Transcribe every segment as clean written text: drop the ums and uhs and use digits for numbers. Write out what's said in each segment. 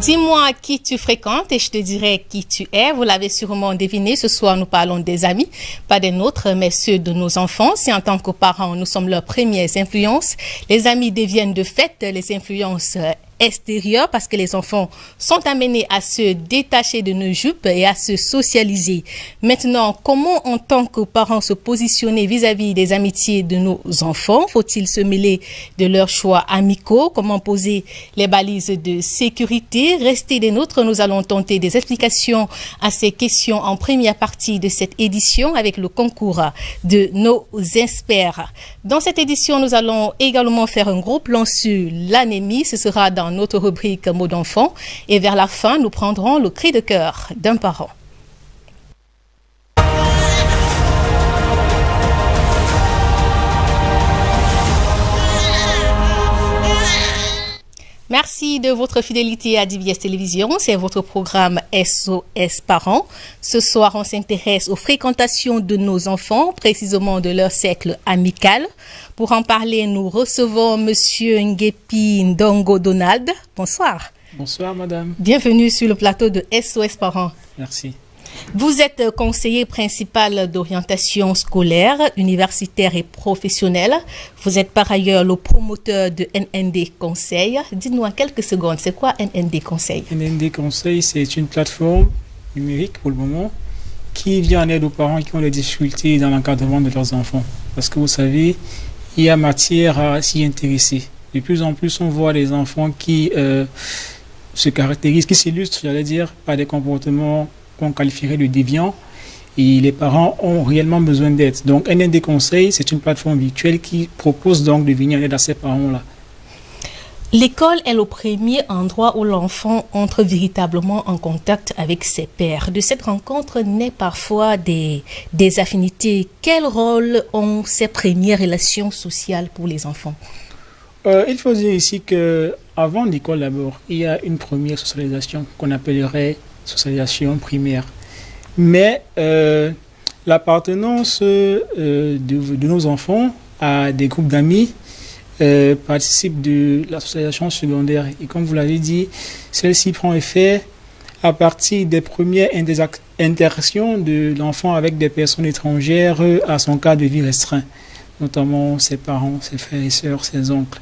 Dis-moi qui tu fréquentes et je te dirai qui tu es. Vous l'avez sûrement deviné, ce soir nous parlons des amis, pas des nôtres, mais ceux de nos enfants. Si en tant que parents, nous sommes leurs premières influences, les amis deviennent de fait les influences extérieures parce que les enfants sont amenés à se détacher de nos jupes et à se socialiser. Maintenant, comment en tant que parents se positionner vis-à-vis des amitiés de nos enfants? Faut-il se mêler de leurs choix amicaux? Comment poser les balises de sécurité? Restez des nôtres, nous allons tenter des explications à ces questions en première partie de cette édition avec le concours de nos experts. Dans cette édition, nous allons également faire un gros plan sur l'anémie. Ce sera dans notre rubrique mots d'enfant. Et vers la fin, nous prendrons le cri de cœur d'un parent. Merci de votre fidélité à DBS Télévision. C'est votre programme SOS Parents. Ce soir, on s'intéresse aux fréquentations de nos enfants, précisément de leur cercle amical. Pour en parler, nous recevons Monsieur Ngepi Ndongo Donald. Bonsoir. Bonsoir, madame. Bienvenue sur le plateau de SOS Parents. Merci. Vous êtes conseiller principal d'orientation scolaire, universitaire et professionnelle. Vous êtes par ailleurs le promoteur de NND Conseil. Dites-nous en quelques secondes, c'est quoi NND Conseil? NND Conseil, c'est une plateforme numérique pour le moment qui vient en aide aux parents qui ont des difficultés dans l'encadrement de leurs enfants. Parce que vous savez, il y a matière à s'y intéresser. De plus en plus, on voit des enfants qui se caractérisent, qui s'illustrent, j'allais dire, par des comportements qu'on qualifierait de déviants, et les parents ont réellement besoin d'aide. Donc, NND Conseil, c'est une plateforme virtuelle qui propose donc de venir en aide à ces parents-là. L'école est le premier endroit où l'enfant entre véritablement en contact avec ses pairs. De cette rencontre naît parfois des affinités. Quel rôle ont ces premières relations sociales pour les enfants? Il faut dire ici qu'avant l'école d'abord, il y a une première socialisation qu'on appellerait socialisation primaire. Mais l'appartenance de nos enfants à des groupes d'amis participe de la socialisation secondaire. Et comme vous l'avez dit, celle-ci prend effet à partir des premières interactions de l'enfant avec des personnes étrangères à son cadre de vie restreint, notamment ses parents, ses frères et sœurs, ses oncles.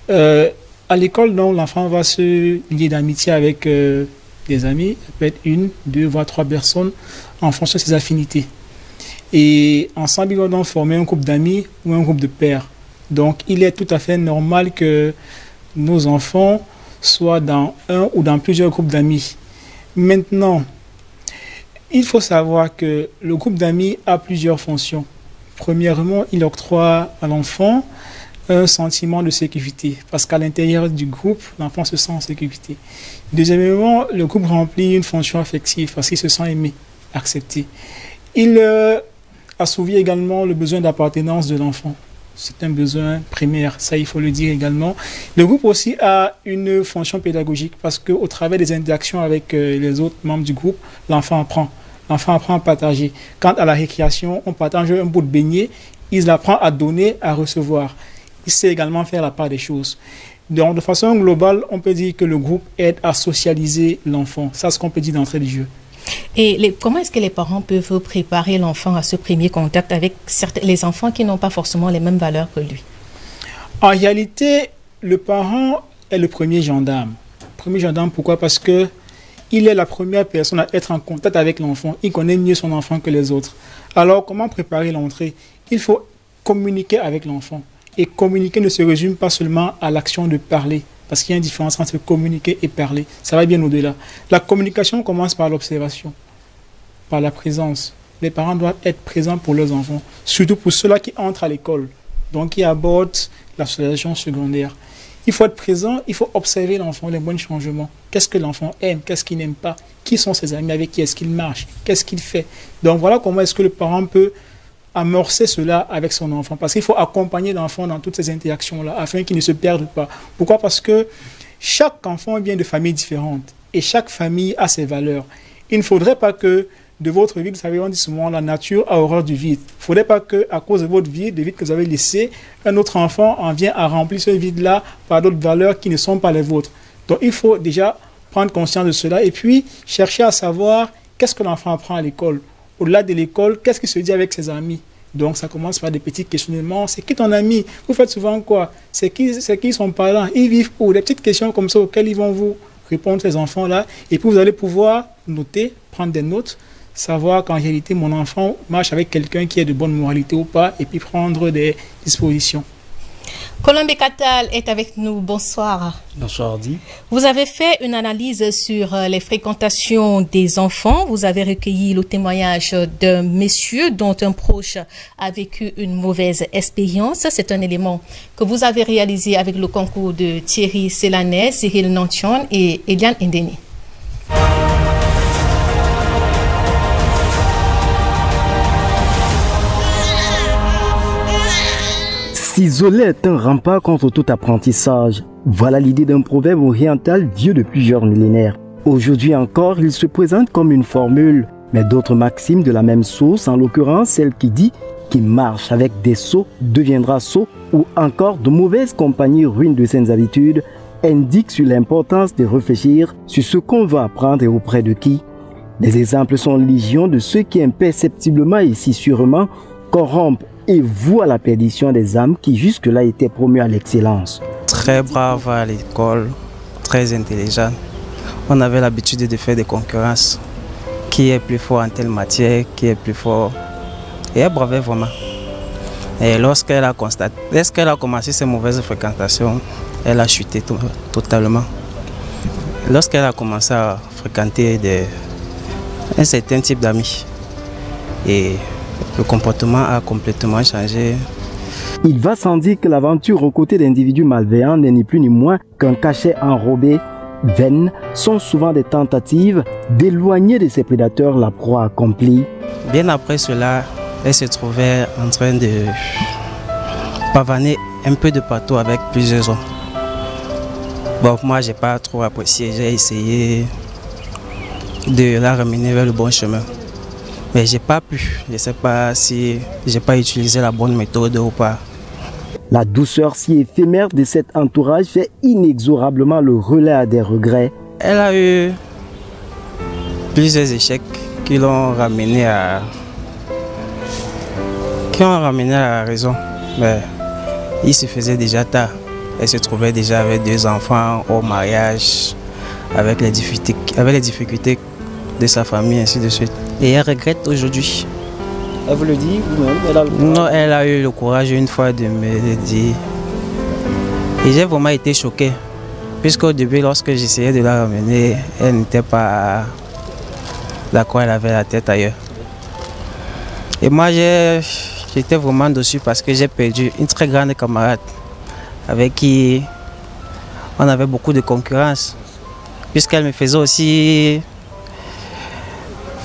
À l'école, l'enfant va se lier d'amitié avec des amis, ça peut être une, deux, voire trois personnes en fonction de ses affinités. Et ensemble, ils vont donc former un groupe d'amis ou un groupe de pairs. Donc, il est tout à fait normal que nos enfants soient dans un ou dans plusieurs groupes d'amis. Maintenant, il faut savoir que le groupe d'amis a plusieurs fonctions. Premièrement, il octroie à l'enfant un sentiment de sécurité, parce qu'à l'intérieur du groupe, l'enfant se sent en sécurité. Deuxièmement, le groupe remplit une fonction affective, parce qu'il se sent aimé, accepté. Il assouvit également le besoin d'appartenance de l'enfant. C'est un besoin primaire, ça il faut le dire également. Le groupe aussi a une fonction pédagogique, parce qu'au travers des interactions avec les autres membres du groupe, l'enfant apprend. L'enfant apprend à partager. Quand à la récréation, on partage un bout de beignet, il apprend à donner, à recevoir. Il sait également faire la part des choses. Donc, de façon globale, on peut dire que le groupe aide à socialiser l'enfant. C'est ce qu'on peut dire d'entrée de jeu. Et comment est-ce que les parents peuvent préparer l'enfant à ce premier contact avec les enfants qui n'ont pas forcément les mêmes valeurs que lui? En réalité, le parent est le premier gendarme. Premier gendarme, pourquoi? Parce que il est la première personne à être en contact avec l'enfant. Il connaît mieux son enfant que les autres. Alors, comment préparer l'entrée? Il faut communiquer avec l'enfant. Et communiquer ne se résume pas seulement à l'action de parler, parce qu'il y a une différence entre communiquer et parler. Ça va bien au-delà. La communication commence par l'observation, par la présence. Les parents doivent être présents pour leurs enfants, surtout pour ceux-là qui entrent à l'école, donc qui abordent la socialisation secondaire. Il faut être présent, il faut observer l'enfant, les bons changements. Qu'est-ce que l'enfant aime, qu'est-ce qu'il n'aime pas, qui sont ses amis, avec qui est-ce qu'il marche, qu'est-ce qu'il fait. Donc voilà comment est-ce que le parent peut amorcer cela avec son enfant, parce qu'il faut accompagner l'enfant dans toutes ces interactions-là afin qu'il ne se perde pas. Pourquoi? Parce que chaque enfant vient de familles différentes et chaque famille a ses valeurs. Il ne faudrait pas que de votre vie, vous savez, on dit souvent la nature a horreur du vide. Il ne faudrait pas qu'à cause de votre vie, des vides que vous avez laissés, un autre enfant en vient à remplir ce vide-là par d'autres valeurs qui ne sont pas les vôtres. Donc il faut déjà prendre conscience de cela et puis chercher à savoir qu'est-ce que l'enfant apprend à l'école. Au-delà de l'école, qu'est-ce qu'il se dit avec ses amis? Donc, ça commence par des petits questionnements. C'est qui ton ami? Vous faites souvent quoi? C'est qui son parent? Ils vivent où? Des petites questions comme ça auxquelles ils vont vous répondre, ces enfants-là. Et puis, vous allez pouvoir noter, prendre des notes, savoir qu'en réalité, mon enfant marche avec quelqu'un qui est de bonne moralité ou pas, et puis prendre des dispositions. Colin Bekatal est avec nous. Bonsoir. Bonsoir, Di. Vous avez fait une analyse sur les fréquentations des enfants. Vous avez recueilli le témoignage d'un monsieur dont un proche a vécu une mauvaise expérience. C'est un élément que vous avez réalisé avec le concours de Thierry Célanet, Cyril Nantion et Eliane Ndeni. S'isoler est un rempart contre tout apprentissage. Voilà l'idée d'un proverbe oriental vieux de plusieurs millénaires. Aujourd'hui encore, il se présente comme une formule, mais d'autres maximes de la même source, en l'occurrence celle qui dit « qui marche avec des sots deviendra sot » ou encore « de mauvaises compagnies ruinent de saines habitudes » indiquent sur l'importance de réfléchir sur ce qu'on va apprendre et auprès de qui. Les exemples sont légion de ceux qui imperceptiblement et si sûrement corrompent et vouent à la perdition des âmes qui jusque-là étaient promues à l'excellence. Très brave à l'école, très intelligent. On avait l'habitude de faire des concurrences. Qui est plus fort en telle matière, qui est plus fort. Et elle bravait vraiment. Et lorsqu'elle a commencé ses mauvaises fréquentations, elle a chuté totalement. Lorsqu'elle a commencé à fréquenter un certain type d'amis, et le comportement a complètement changé. Il va sans dire que l'aventure aux côtés d'individus malveillants n'est ni plus ni moins qu'un cachet enrobé. Vaines sont souvent des tentatives d'éloigner de ses prédateurs la proie accomplie. Bien après cela, elle se trouvait en train de pavaner un peu de partout avec plusieurs hommes. Bon, moi, j'ai pas trop apprécié. J'ai essayé de la ramener vers le bon chemin. Mais j'ai pas pu. Je ne sais pas si j'ai pas utilisé la bonne méthode ou pas. La douceur si éphémère de cet entourage fait inexorablement le relais à des regrets. Elle a eu plusieurs échecs qui l'ont ramené à la raison. Mais il se faisait déjà tard. Elle se trouvait déjà avec 2 enfants au mariage, avec les difficultés de sa famille, ainsi de suite. Et elle regrette aujourd'hui. Elle vous le dit vous-même? Non, elle a eu le courage une fois de me le dire. Et j'ai vraiment été choqué. Puisqu'au début, lorsque j'essayais de la ramener, elle n'était pas d'accord, elle avait la tête ailleurs. Et moi, j'étais vraiment dessus parce que j'ai perdu une très grande camarade avec qui on avait beaucoup de concurrence. Puisqu'elle me faisait aussi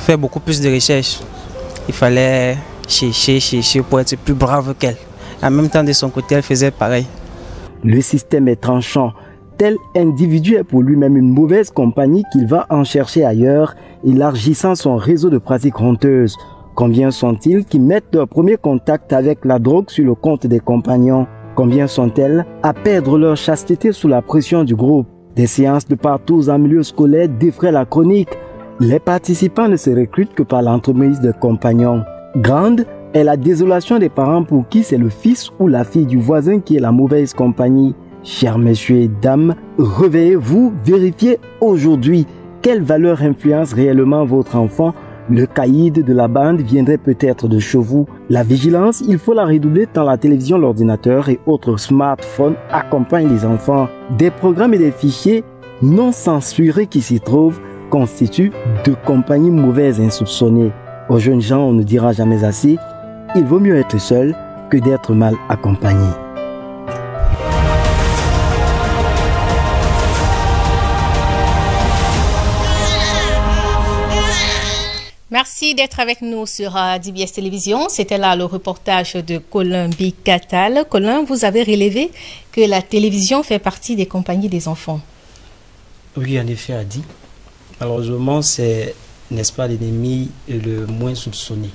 faire beaucoup plus de recherches. Il fallait chercher pour être plus brave qu'elle. En même temps, de son côté, elle faisait pareil. Le système est tranchant. Tel individu est pour lui-même une mauvaise compagnie qu'il va en chercher ailleurs, élargissant son réseau de pratiques honteuses. Combien sont-ils qui mettent leur premier contact avec la drogue sur le compte des compagnons? Combien sont-elles à perdre leur chasteté sous la pression du groupe? Des séances de partout en milieu scolaire défraient la chronique. Les participants ne se recrutent que par l'entremise de compagnons. Grande est la désolation des parents pour qui c'est le fils ou la fille du voisin qui est la mauvaise compagnie. Chers messieurs et dames, réveillez-vous, vérifiez aujourd'hui quelle valeur influence réellement votre enfant. Le caïd de la bande viendrait peut-être de chez vous. La vigilance, il faut la redoubler tant la télévision, l'ordinateur et autres smartphones accompagnent les enfants. Des programmes et des fichiers non censurés qui s'y trouvent constituent de compagnies mauvaises insoupçonnées. Aux jeunes gens, on ne dira jamais assez, il vaut mieux être seul que d'être mal accompagné. Merci d'être avec nous sur DBS Télévision. C'était là le reportage de Colin Bekatal. Colin, vous avez relevé que la télévision fait partie des compagnies des enfants. Oui, en effet, Adi. Malheureusement, c'est, n'est-ce pas, l'ennemi le moins soupçonné.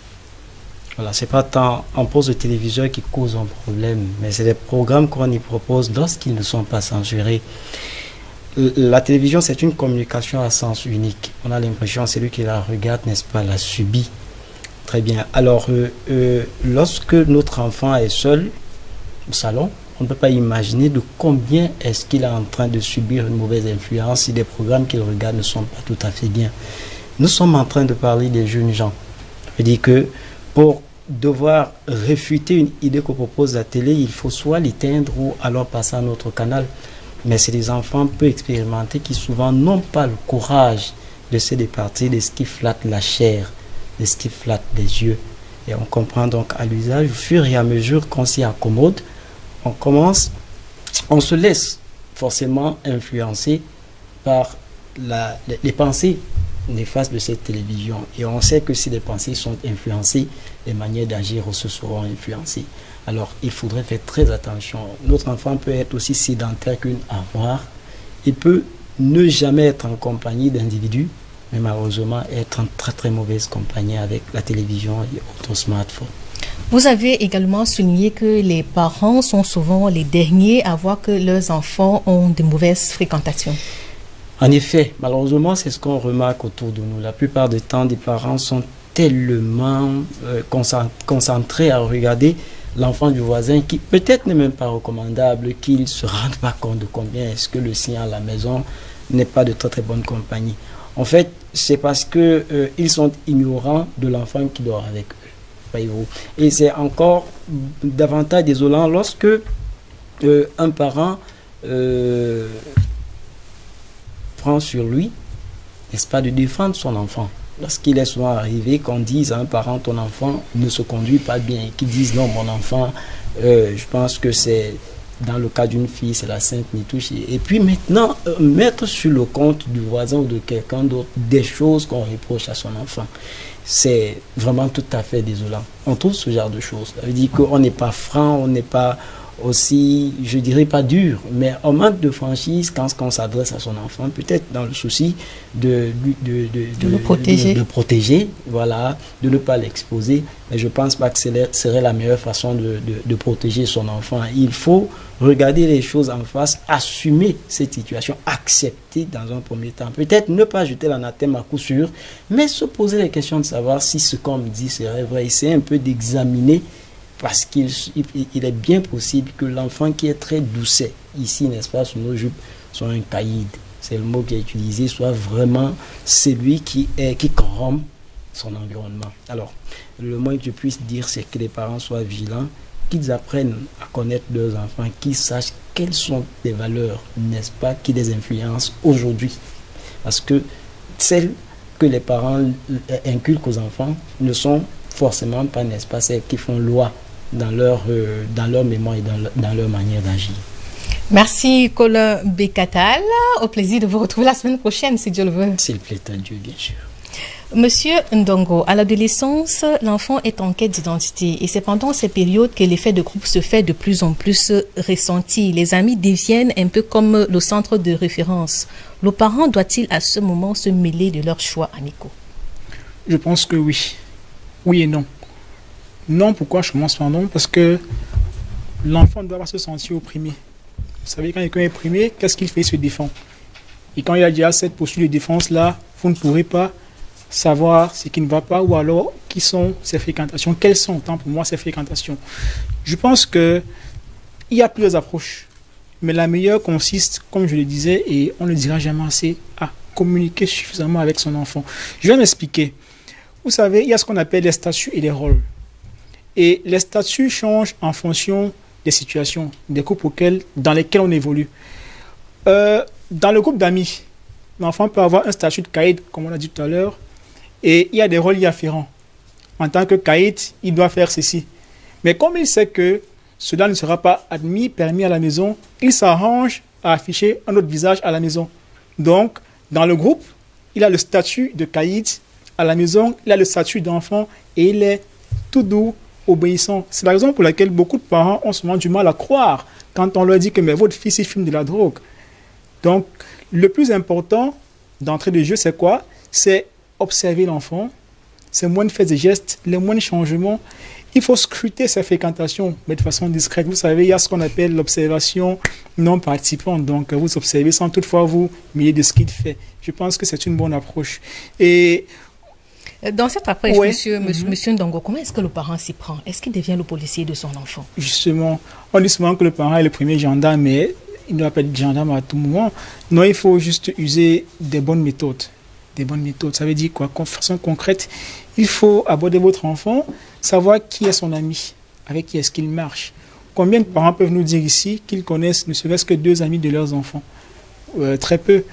Voilà, c'est pas tant un poste de téléviseur qui cause un problème, mais c'est des programmes qu'on y propose lorsqu'ils ne sont pas censurés. la télévision, c'est une communication à sens unique. On a l'impression, celui qui la regarde, n'est-ce pas, la subit. Très bien. Alors, lorsque notre enfant est seul au salon, on ne peut pas imaginer de combien est-ce qu'il est en train de subir une mauvaise influence si les programmes qu'il regarde ne sont pas tout à fait bien. Nous sommes en train de parler des jeunes gens. Je dis que pour devoir réfuter une idée qu'on propose à la télé, il faut soit l'éteindre ou alors passer à un autre canal. Mais c'est des enfants peu expérimentés qui souvent n'ont pas le courage de se départir de ce qui flatte la chair, de ce qui flatte les yeux. Et on comprend donc à l'usage, au fur et à mesure qu'on s'y accommode, on se laisse forcément influencer par les pensées néfastes de cette télévision. Et on sait que si les pensées sont influencées, les manières d'agir aussi seront influencées. Alors, il faudrait faire très attention. Notre enfant peut être aussi sédentaire qu'une armoire. Il peut ne jamais être en compagnie d'individus, mais malheureusement être en très très mauvaise compagnie avec la télévision et autres smartphones. Vous avez également souligné que les parents sont souvent les derniers à voir que leurs enfants ont de mauvaises fréquentations. En effet, malheureusement, c'est ce qu'on remarque autour de nous. La plupart du temps, des parents sont tellement concentrés à regarder l'enfant du voisin qui peut-être n'est même pas recommandable, qu'ils ne se rendent pas compte de combien est-ce que le sien à la maison n'est pas de très très bonne compagnie. En fait, c'est parce qu'ils sont ignorants de l'enfant qui dort avec eux. Voyez-vous. Et c'est encore davantage désolant lorsque un parent prend sur lui, n'est-ce pas, de défendre son enfant. Lorsqu'il est souvent arrivé qu'on dise à un parent, ton enfant ne se conduit pas bien, et qu'ils disent non, mon enfant, je pense que c'est, dans le cas d'une fille, c'est la sainte Nitouche. Et puis maintenant, mettre sur le compte du voisin ou de quelqu'un d'autre des choses qu'on reproche à son enfant, c'est vraiment tout à fait désolant. On trouve ce genre de choses. Ça veut dire qu'on n'est pas franc, on n'est pas aussi, je dirais pas dur, mais on manque de franchise quand on s'adresse à son enfant, peut-être dans le souci de le protéger, voilà, de ne pas l'exposer. Mais je pense pas que ce serait la meilleure façon de protéger son enfant. Il faut regarder les choses en face, assumer cette situation, accepter dans un premier temps. Peut-être ne pas jeter l'anathème à coup sûr, mais se poser la question de savoir si ce qu'on me dit serait vrai. Essayer un peu d'examiner. Parce qu'il est bien possible que l'enfant qui est très doucet, ici, n'est-ce pas, sous nos jupes, soit un caïd, c'est le mot qui est utilisé, soit vraiment celui qui corrompt son environnement. Alors, le moins que je puisse dire, c'est que les parents soient vigilants, qu'ils apprennent à connaître leurs enfants, qu'ils sachent quelles sont les valeurs, n'est-ce pas, qui les influencent aujourd'hui. Parce que celles que les parents inculquent aux enfants ne sont forcément pas, n'est-ce pas, celles qui font loi dans leur mémoire et dans leur manière d'agir. Merci Colin Bekatal. Au plaisir de vous retrouver la semaine prochaine, si Dieu le veut. S'il plaît à Dieu, bien sûr. Monsieur Ndongo, à l'adolescence, l'enfant est en quête d'identité et c'est pendant ces périodes que l'effet de groupe se fait de plus en plus ressenti. Les amis deviennent un peu comme le centre de référence. Le parent doit-il à ce moment se mêler de leurs choix amicaux? Je pense que oui. Oui et non. Non, pourquoi je commence par non? Parce que l'enfant ne doit pas se sentir opprimé. Vous savez, quand quelqu'un est opprimé, qu'est-ce qu'il fait? Il se défend. Et quand il a déjà cette posture de défense-là, vous ne pourrez pas savoir ce qui ne va pas ou alors qui sont ses fréquentations. Quelles sont, tant pour moi, ces fréquentations? Je pense qu'il y a plusieurs approches. Mais la meilleure consiste, comme je le disais, et on ne le dira jamais assez, à communiquer suffisamment avec son enfant. Je vais m'expliquer. Vous savez, il y a ce qu'on appelle les statuts et les rôles. Et les statuts changent en fonction des situations, des groupes dans lesquels on évolue. Dans le groupe d'amis, l'enfant peut avoir un statut de caïd, comme on l'a dit tout à l'heure, et il y a des rôles y afférents. En tant que caïd, il doit faire ceci. Mais comme il sait que cela ne sera pas permis à la maison, il s'arrange à afficher un autre visage à la maison. Donc, dans le groupe, il a le statut de caïd. À la maison, il a le statut d'enfant et il est tout doux, obéissant. C'est la raison pour laquelle beaucoup de parents ont souvent du mal à croire quand on leur dit que mais votre fils il fume de la drogue. Donc, le plus important d'entrée de jeu, c'est quoi? C'est observer l'enfant, ses moindres faits et gestes, les moindres changements Il faut scruter ses fréquentations, mais de façon discrète. Vous savez, il y a ce qu'on appelle l'observation non participante. Donc, vous observez sans toutefois vous mêler de ce qu'il fait. Je pense que c'est une bonne approche. Et dans cette approche, monsieur Ndongo, comment est-ce que le parent s'y prend? Est-ce qu'il devient le policier de son enfant? Justement, on dit souvent que le parent est le premier gendarme, mais il ne doit pas être gendarme à tout moment. Non, il faut juste user des bonnes méthodes. Des bonnes méthodes, ça veut dire quoi? De façon concrète, il faut aborder votre enfant, savoir qui est son ami, avec qui est-ce qu'il marche. Combien de parents peuvent nous dire ici qu'ils connaissent ne serait-ce que 2 amis de leurs enfants? Très peu.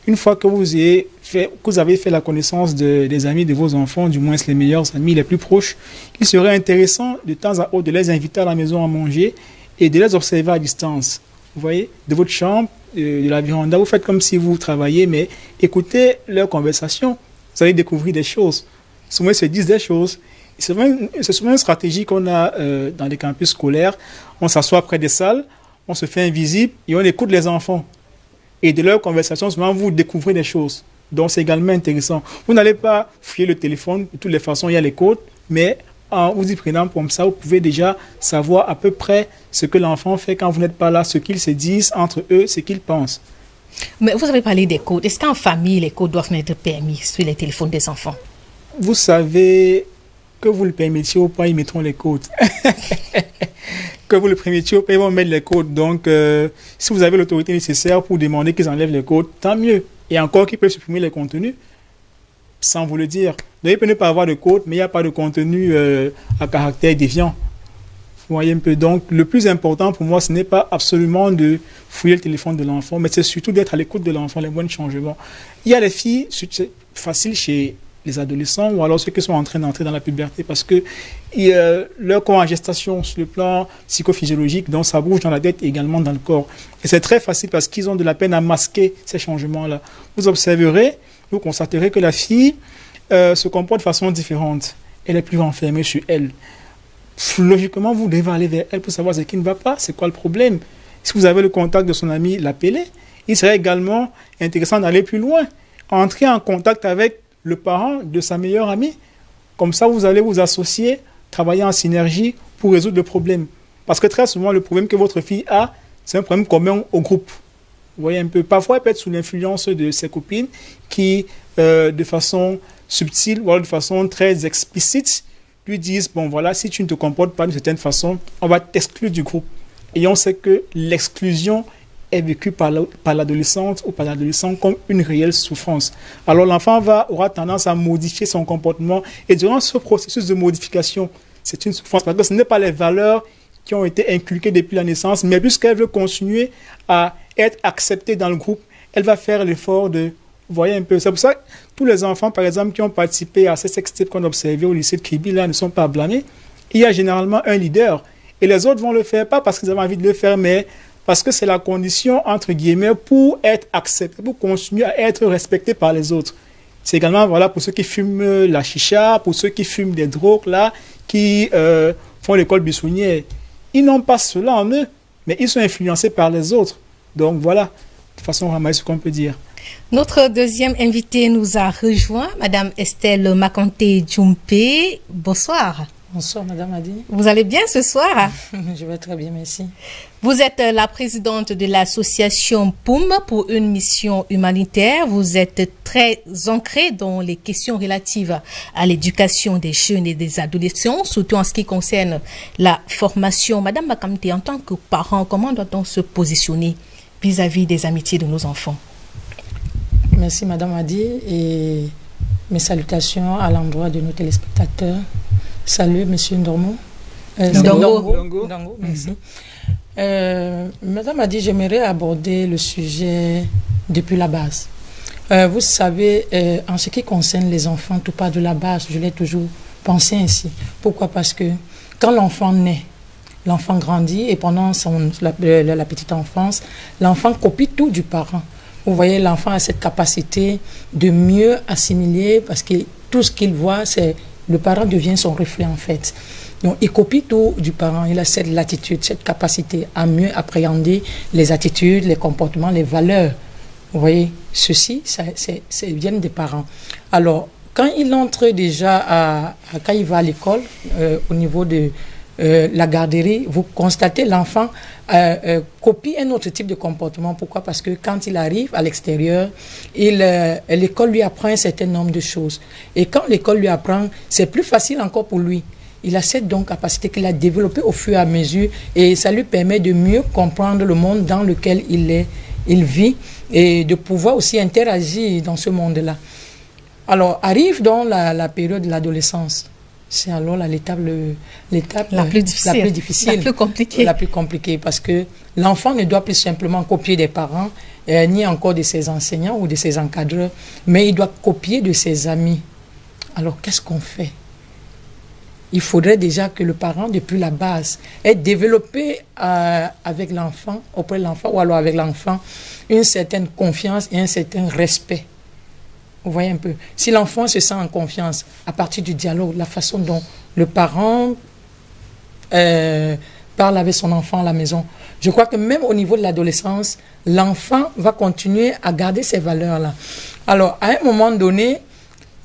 Une fois que vous avez fait la connaissance des amis de vos enfants, du moins les meilleurs amis, les plus proches, il serait intéressant de temps à autre de les inviter à la maison à manger et de les observer à distance. Vous voyez, de votre chambre, de la véranda, vous faites comme si vous travaillez, mais écoutez leur conversation. Vous allez découvrir des choses. Souvent, ils se disent des choses. C'est souvent une stratégie qu'on a dans les campus scolaires. On s'assoit près des salles, on se fait invisible et on écoute les enfants. Et de leur conversation, souvent, vous découvrez des choses. Donc, c'est également intéressant. Vous n'allez pas fouiller le téléphone. De toutes les façons, il y a les codes, mais en vous y prenant comme ça, vous pouvez déjà savoir à peu près ce que l'enfant fait quand vous n'êtes pas là, ce qu'ils se disent entre eux, ce qu'ils pensent. Mais vous avez parlé des codes. Est-ce qu'en famille, les codes doivent être permis sur les téléphones des enfants? Vous savez, que vous le permettiez ou pas, ils mettront les codes. Que vous le permettiez ou pas, ils vont mettre les codes. Donc, si vous avez l'autorité nécessaire pour demander qu'ils enlèvent les codes, tant mieux. Et encore qu'ils peuvent supprimer les contenus, sans vous le dire. Donc, il peut ne pas avoir de code, mais il n'y a pas de contenu à caractère déviant. Vous voyez un peu. Donc, le plus important pour moi, ce n'est pas absolument de fouiller le téléphone de l'enfant, mais c'est surtout d'être à l'écoute de l'enfant, les bons changements. Il y a les filles, c'est facile chez les adolescents ou alors ceux qui sont en train d'entrer dans la puberté parce que leur corps en gestation sur le plan psychophysiologique, donc ça bouge dans la tête et également dans le corps. Et c'est très facile parce qu'ils ont de la peine à masquer ces changements-là. Vous observerez, vous constaterez que la fille se comporte de façon différente. Elle est plus renfermée sur elle. Logiquement, vous devez aller vers elle pour savoir ce qui ne va pas, c'est quoi le problème. Si vous avez le contact de son ami, l'appelez. Il serait également intéressant d'aller plus loin, entrer en contact avec le parent de sa meilleure amie. Comme ça, vous allez vous associer, travailler en synergie pour résoudre le problème. Parce que très souvent, le problème que votre fille a, c'est un problème commun au groupe. Vous voyez un peu. Parfois, elle peut être sous l'influence de ses copines qui, de façon subtile ou de façon très explicite, lui disent, bon voilà, si tu ne te comportes pas d'une certaine façon, on va t'exclure du groupe. Et on sait que l'exclusion est vécue par l'adolescente ou par l'adolescent comme une réelle souffrance. Alors l'enfant aura tendance à modifier son comportement et durant ce processus de modification, c'est une souffrance parce que ce n'est pas les valeurs qui ont été inculquées depuis la naissance, mais puisqu'elle veut continuer à être acceptée dans le groupe, elle va faire l'effort de... Vous voyez un peu, c'est pour ça que tous les enfants, par exemple, qui ont participé à ces sextapes qu'on a observés au lycée de Kribi, là, ne sont pas blâmés. Il y a généralement un leader et les autres vont le faire, pas parce qu'ils avaient envie de le faire, mais parce que c'est la condition, entre guillemets, pour être accepté, pour continuer à être respecté par les autres. C'est également, voilà, pour ceux qui fument la chicha, pour ceux qui fument des drogues, là, qui font l'école buissonnière. Ils n'ont pas cela en eux, mais ils sont influencés par les autres. Donc voilà, de façon ramasse, ce qu'on peut dire. Notre deuxième invitée nous a rejoint, Madame Estelle Makanté-Djoumpé. Bonsoir. Bonsoir, Madame Adi. Vous allez bien ce soir? Je vais très bien, merci. Vous êtes la présidente de l'association POUM pour une mission humanitaire. Vous êtes très ancrée dans les questions relatives à l'éducation des jeunes et des adolescents, surtout en ce qui concerne la formation. Madame Makanté, en tant que parent, comment doit-on se positionner vis-à-vis des amitiés de nos enfants? Merci, Madame Adi, et mes salutations à l'endroit de nos téléspectateurs. Salut, Monsieur Ndongo. Ndongo, merci. Madame a dit, j'aimerais aborder le sujet depuis la base. Vous savez, en ce qui concerne les enfants, tout part de la base. Je l'ai toujours pensé ainsi. Pourquoi? Parce que quand l'enfant naît, l'enfant grandit et pendant la petite enfance, l'enfant copie tout du parent. Vous voyez, l'enfant a cette capacité de mieux assimiler parce que tout ce qu'il voit, c'est le parent devient son reflet en fait. Donc, il copie tout du parent. Il a cette latitude, cette capacité à mieux appréhender les attitudes, les comportements, les valeurs. Vous voyez, ceci, ça vient des parents. Alors, quand il entre déjà quand il va à l'école, au niveau de la garderie, vous constatez l'enfant copie un autre type de comportement. Pourquoi? Parce que quand il arrive à l'extérieur, l'école lui apprend un certain nombre de choses. Et quand l'école lui apprend, c'est plus facile encore pour lui. Il a cette donc capacité qu'il a développée au fur et à mesure et ça lui permet de mieux comprendre le monde dans lequel il vit et de pouvoir aussi interagir dans ce monde-là. Alors, arrive donc la période de l'adolescence. C'est alors l'étape la plus difficile, la plus compliquée, parce que l'enfant ne doit plus simplement copier des parents, ni encore de ses enseignants ou de ses encadreurs, mais il doit copier de ses amis. Alors, qu'est-ce qu'on fait? Il faudrait déjà que le parent, depuis la base, ait développé avec l'enfant, auprès de l'enfant, ou alors avec l'enfant, une certaine confiance et un certain respect. Vous voyez un peu. Si l'enfant se sent en confiance à partir du dialogue, la façon dont le parent parle avec son enfant à la maison, je crois que même au niveau de l'adolescence, l'enfant va continuer à garder ces valeurs-là. Alors, à un moment donné,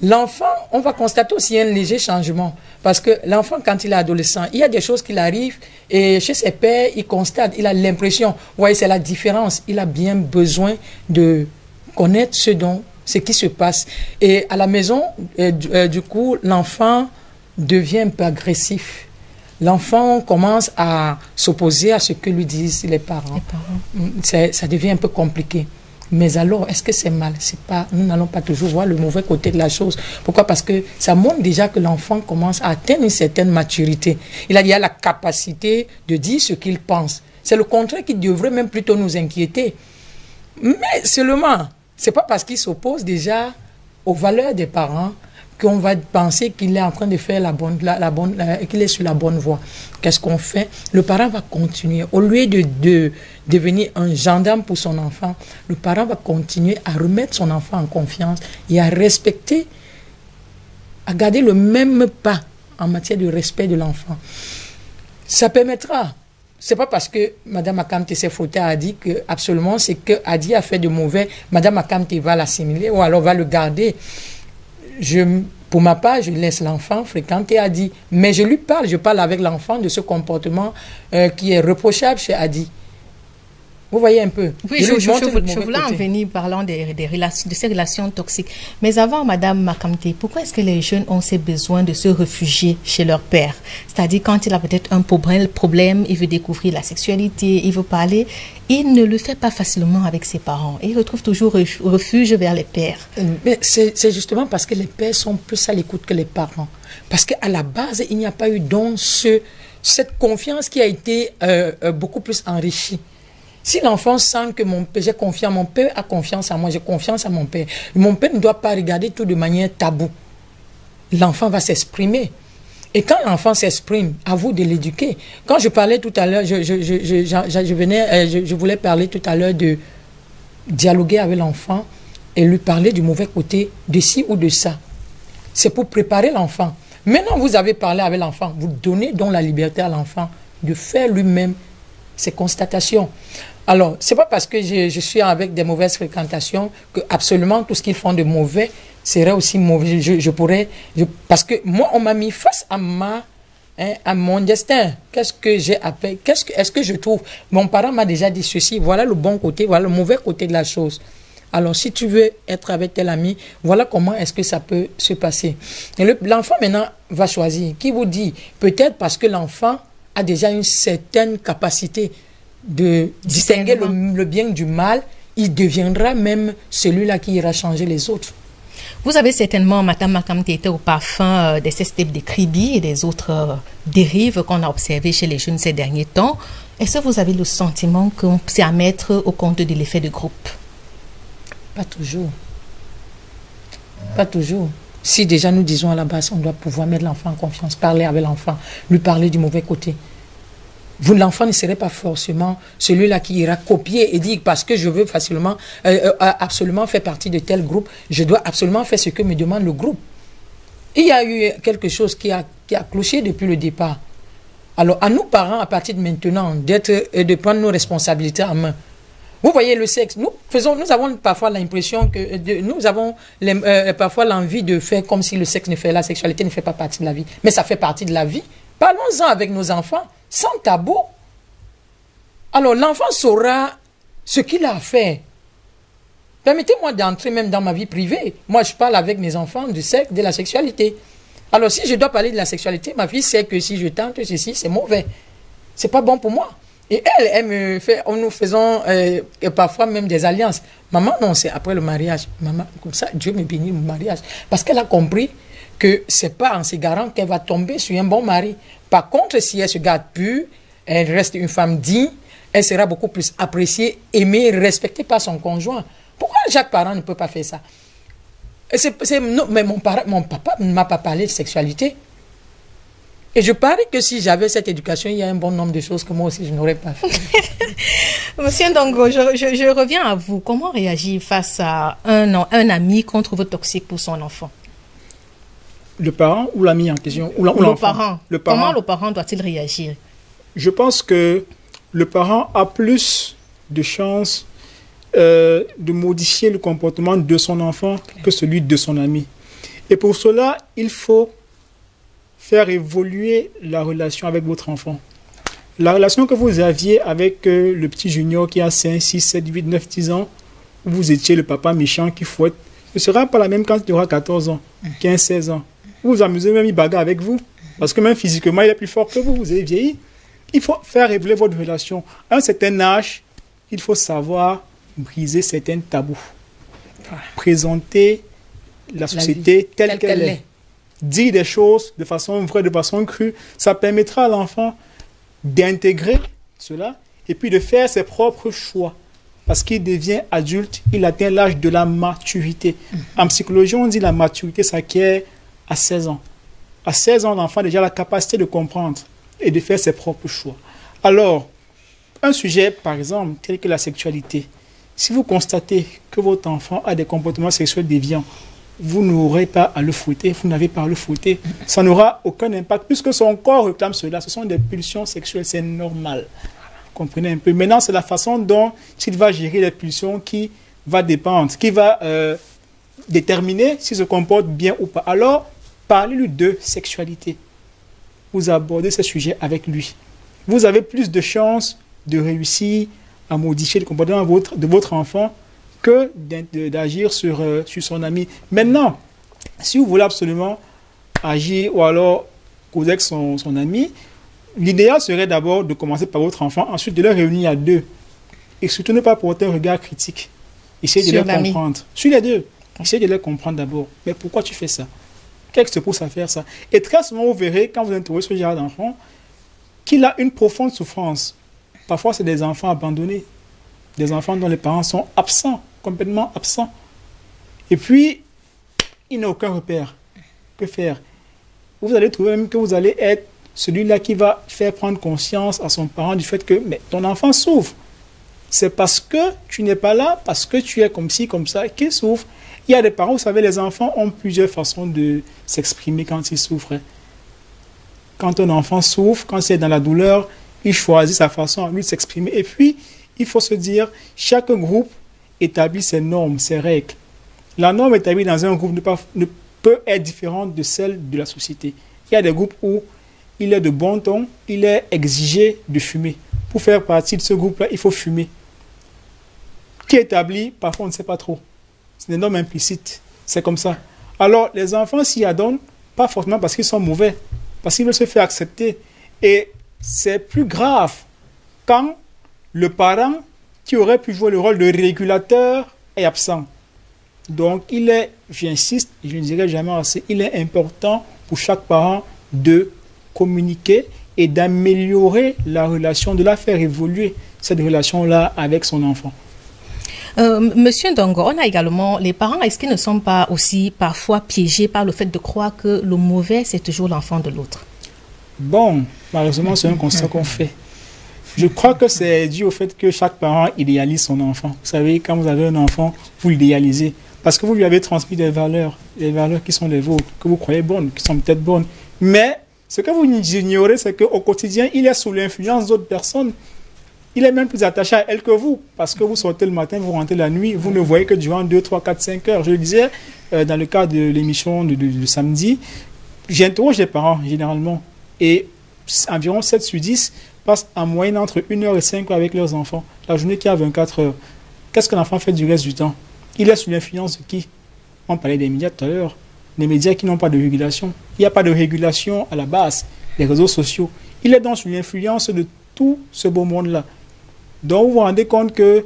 l'enfant, on va constater aussi un léger changement. Parce que l'enfant, quand il est adolescent, il y a des choses qui arrivent et chez ses pairs, il constate, il a l'impression, vous voyez, c'est la différence. Il a bien besoin de connaître ce qui se passe. Et à la maison, du coup, l'enfant devient un peu agressif. L'enfant commence à s'opposer à ce que lui disent les parents. Ça devient un peu compliqué. Mais alors, est-ce que c'est mal? Nous n'allons pas toujours voir le mauvais côté de la chose. Pourquoi? Parce que ça montre déjà que l'enfant commence à atteindre une certaine maturité. Il a la capacité de dire ce qu'il pense. C'est le contraire qui devrait même plutôt nous inquiéter. Mais seulement, c'est pas parce qu'il s'oppose déjà aux valeurs des parents qu'on va penser qu'il est en train de faire qu'il est sur la bonne voie. Qu'est-ce qu'on fait? Le parent va continuer. Au lieu de devenir un gendarme pour son enfant, le parent va continuer à remettre son enfant en confiance et à respecter, à garder le même pas en matière de respect de l'enfant. Ça permettra. C'est pas parce que Mme Akamte s'est frottée à Adi que absolument c'est que Adi a fait de mauvais. Mme Akamte va l'assimiler ou alors va le garder. Pour ma part, je laisse l'enfant fréquenter Adi. Mais je parle avec l'enfant de ce comportement qui est reprochable chez Adi. Vous voyez un peu. Oui, je voulais en venir parlant de ces relations toxiques. Mais avant, Madame Makamte, pourquoi est-ce que les jeunes ont ces besoins de se réfugier chez leur père? C'est-à-dire quand il a peut-être un problème, il veut découvrir la sexualité, il veut parler, il ne le fait pas facilement avec ses parents. Il retrouve toujours refuge vers les pères. Mais c'est justement parce que les pères sont plus à l'écoute que les parents. Parce qu'à la base, il n'y a pas eu donc cette confiance qui a été beaucoup plus enrichie. Si l'enfant sent que j'ai confiance, mon père a confiance en moi, j'ai confiance à mon père. Mon père ne doit pas regarder tout de manière taboue. L'enfant va s'exprimer. Et quand l'enfant s'exprime, à vous de l'éduquer. Quand je parlais tout à l'heure, je voulais parler tout à l'heure de dialoguer avec l'enfant et lui parler du mauvais côté de ci ou de ça. C'est pour préparer l'enfant. Maintenant, vous avez parlé avec l'enfant. Vous donnez donc la liberté à l'enfant de faire lui-même ses constatations. Alors, c'est pas parce que je suis avec des mauvaises fréquentations que absolument tout ce qu'ils font de mauvais serait aussi mauvais. Parce que moi, on m'a mis face à mon destin. Qu'est-ce que j'ai appelé? Est-ce que je trouve? Mon parent m'a déjà dit ceci. Voilà le bon côté, voilà le mauvais côté de la chose. Alors, si tu veux être avec tel ami, voilà comment est-ce que ça peut se passer. Et l'enfant maintenant va choisir. Qui vous dit? Peut-être parce que l'enfant a déjà une certaine capacité de distinguer le bien du mal, il deviendra même celui-là qui ira changer les autres. Vous avez certainement, Mme Makamte, été au parfum des sextapes de Kribi et des autres dérives qu'on a observées chez les jeunes ces derniers temps. Est-ce que vous avez le sentiment qu'on c'est à mettre au compte de l'effet de groupe? Pas toujours. Pas toujours. Si déjà nous disons à la base, on doit pouvoir mettre l'enfant en confiance, parler avec l'enfant, lui parler du mauvais côté. L'enfant ne serait pas forcément celui-là qui ira copier et dire parce que je veux facilement, absolument faire partie de tel groupe, je dois absolument faire ce que me demande le groupe. Il y a eu quelque chose qui a cloché depuis le départ. Alors à nous parents, à partir de maintenant, de prendre nos responsabilités en main. Vous voyez le sexe. Nous avons parfois l'impression que nous avons parfois l'envie de faire comme si la sexualité ne fait pas partie de la vie. Mais ça fait partie de la vie. Parlons-en avec nos enfants, sans tabou. Alors, l'enfant saura ce qu'il a à faire. Permettez-moi d'entrer même dans ma vie privée. Moi, je parle avec mes enfants du sexe, de la sexualité. Alors, si je dois parler de la sexualité, ma fille sait que si je tente ceci, c'est mauvais. C'est pas bon pour moi. Et elle me fait, nous faisons parfois même des alliances. Maman, non, c'est après le mariage. Maman, comme ça, Dieu me bénit le mariage. Parce qu'elle a compris que c'est pas en s'égarant qu'elle va tomber sur un bon mari. Par contre, si elle se garde pure, elle reste une femme digne, elle sera beaucoup plus appréciée, aimée, respectée par son conjoint. Pourquoi chaque parent ne peut pas faire ça? Non, mais mon papa ne m'a pas parlé de sexualité. Et je parie que si j'avais cette éducation, il y a un bon nombre de choses que moi aussi je n'aurais pas fait. Monsieur Ndongo, je reviens à vous. Comment réagir face à un ami qu'on trouve toxique pour son enfant? Le parent ou l'ami en question? Ou le parent. Comment le parent doit-il réagir? Je pense que le parent a plus de chances de modifier le comportement de son enfant que celui de son ami. Et pour cela, il faut faire évoluer la relation avec votre enfant. La relation que vous aviez avec le petit junior qui a 5, 6, 7, 8, 9, 10 ans, où vous étiez le papa méchant qui fouette, ne sera pas la même quand il aura 14 ans, 15, 16 ans. Vous vous amusez même, il bagarre avec vous. Parce que même physiquement, il est plus fort que vous, vous avez vieilli. Il faut faire évoluer votre relation. À un certain âge, il faut savoir briser certains tabous. Présenter la société telle qu'elle est. Dire des choses de façon vraie, de façon crue, ça permettra à l'enfant d'intégrer cela et puis de faire ses propres choix. Parce qu'il devient adulte, il atteint l'âge de la maturité. En psychologie, on dit la maturité s'acquiert à 16 ans. À 16 ans, l'enfant a déjà la capacité de comprendre et de faire ses propres choix. Alors, un sujet, par exemple, tel que la sexualité, si vous constatez que votre enfant a des comportements sexuels déviants, vous n'aurez pas à le fouetter, vous n'avez pas à le fouetter. Ça n'aura aucun impact puisque son corps réclame cela. Ce sont des pulsions sexuelles, c'est normal. Vous comprenez un peu. Maintenant, c'est la façon dont il va gérer les pulsions qui va dépendre, qui va déterminer s'il se comporte bien ou pas. Alors, parlez-lui de sexualité. Vous abordez ce sujet avec lui. Vous avez plus de chances de réussir à modifier le comportement de votre enfant que d'agir sur son ami. Maintenant, si vous voulez absolument agir ou alors causer avec son ami, l'idéal serait d'abord de commencer par votre enfant, ensuite de le réunir à deux. Et surtout ne pas porter un regard critique. Essayez de les comprendre. Sur les deux. Essayez de les comprendre d'abord. Mais pourquoi tu fais ça? Qu'est-ce qui te pousse à faire ça? Et très souvent, vous verrez, quand vous interrogez ce genre d'enfant, qu'il a une profonde souffrance. Parfois, c'est des enfants abandonnés. Des enfants dont les parents sont absents, complètement absents. Et puis, il n'a aucun repère. Que faire? Vous allez trouver même que vous allez être celui-là qui va faire prendre conscience à son parent du fait que mais ton enfant souffre. C'est parce que tu n'es pas là, parce que tu es comme ci, comme ça, qu'il souffre. Il y a des parents, vous savez, les enfants ont plusieurs façons de s'exprimer quand ils souffrent. Quand un enfant souffre, quand c'est dans la douleur, il choisit sa façon à lui de s'exprimer. Et puis, il faut se dire, chaque groupe établit ses normes, ses règles. La norme établie dans un groupe ne peut être différente de celle de la société. Il y a des groupes où il est de bon ton, il est exigé de fumer. Pour faire partie de ce groupe-là, il faut fumer. Qui établit, parfois on ne sait pas trop. C'est des normes implicites. C'est comme ça. Alors, les enfants s'y adonnent, pas forcément parce qu'ils sont mauvais, parce qu'ils veulent se faire accepter. Et c'est plus grave quand le parent qui aurait pu jouer le rôle de régulateur est absent. Donc, j'insiste, je ne dirai jamais assez, il est important pour chaque parent de communiquer et d'améliorer la relation, de la faire évoluer, cette relation-là avec son enfant. Monsieur Ndongo, on a également les parents, est-ce qu'ils ne sont pas aussi parfois piégés par le fait de croire que le mauvais, c'est toujours l'enfant de l'autre? Bon, malheureusement, c'est un constat qu'on fait. Je crois que c'est dû au fait que chaque parent idéalise son enfant. Vous savez, quand vous avez un enfant, vous l'idéalisez. Parce que vous lui avez transmis des valeurs qui sont les vôtres, que vous croyez bonnes, qui sont peut-être bonnes. Mais ce que vous ignorez, c'est qu'au quotidien, il est sous l'influence d'autres personnes. il est même plus attaché à elle que vous, parce que vous sortez le matin, vous rentrez la nuit, vous ne voyez que durant 2, 3, 4, 5 heures. Je le disais dans le cadre de l'émission de samedi, j'interroge les parents généralement, et environ 7 sur 10 passent en moyenne entre 1 heure et 5 heures avec leurs enfants. La journée qui a 24 heures. Qu'est-ce que l'enfant fait du reste du temps? Il est sous l'influence de qui? On parlait des médias tout à l'heure. Les médias qui n'ont pas de régulation. Il n'y a pas de régulation à la base. Les réseaux sociaux. Il est donc sous l'influence de tout ce beau monde-là. Donc vous vous rendez compte que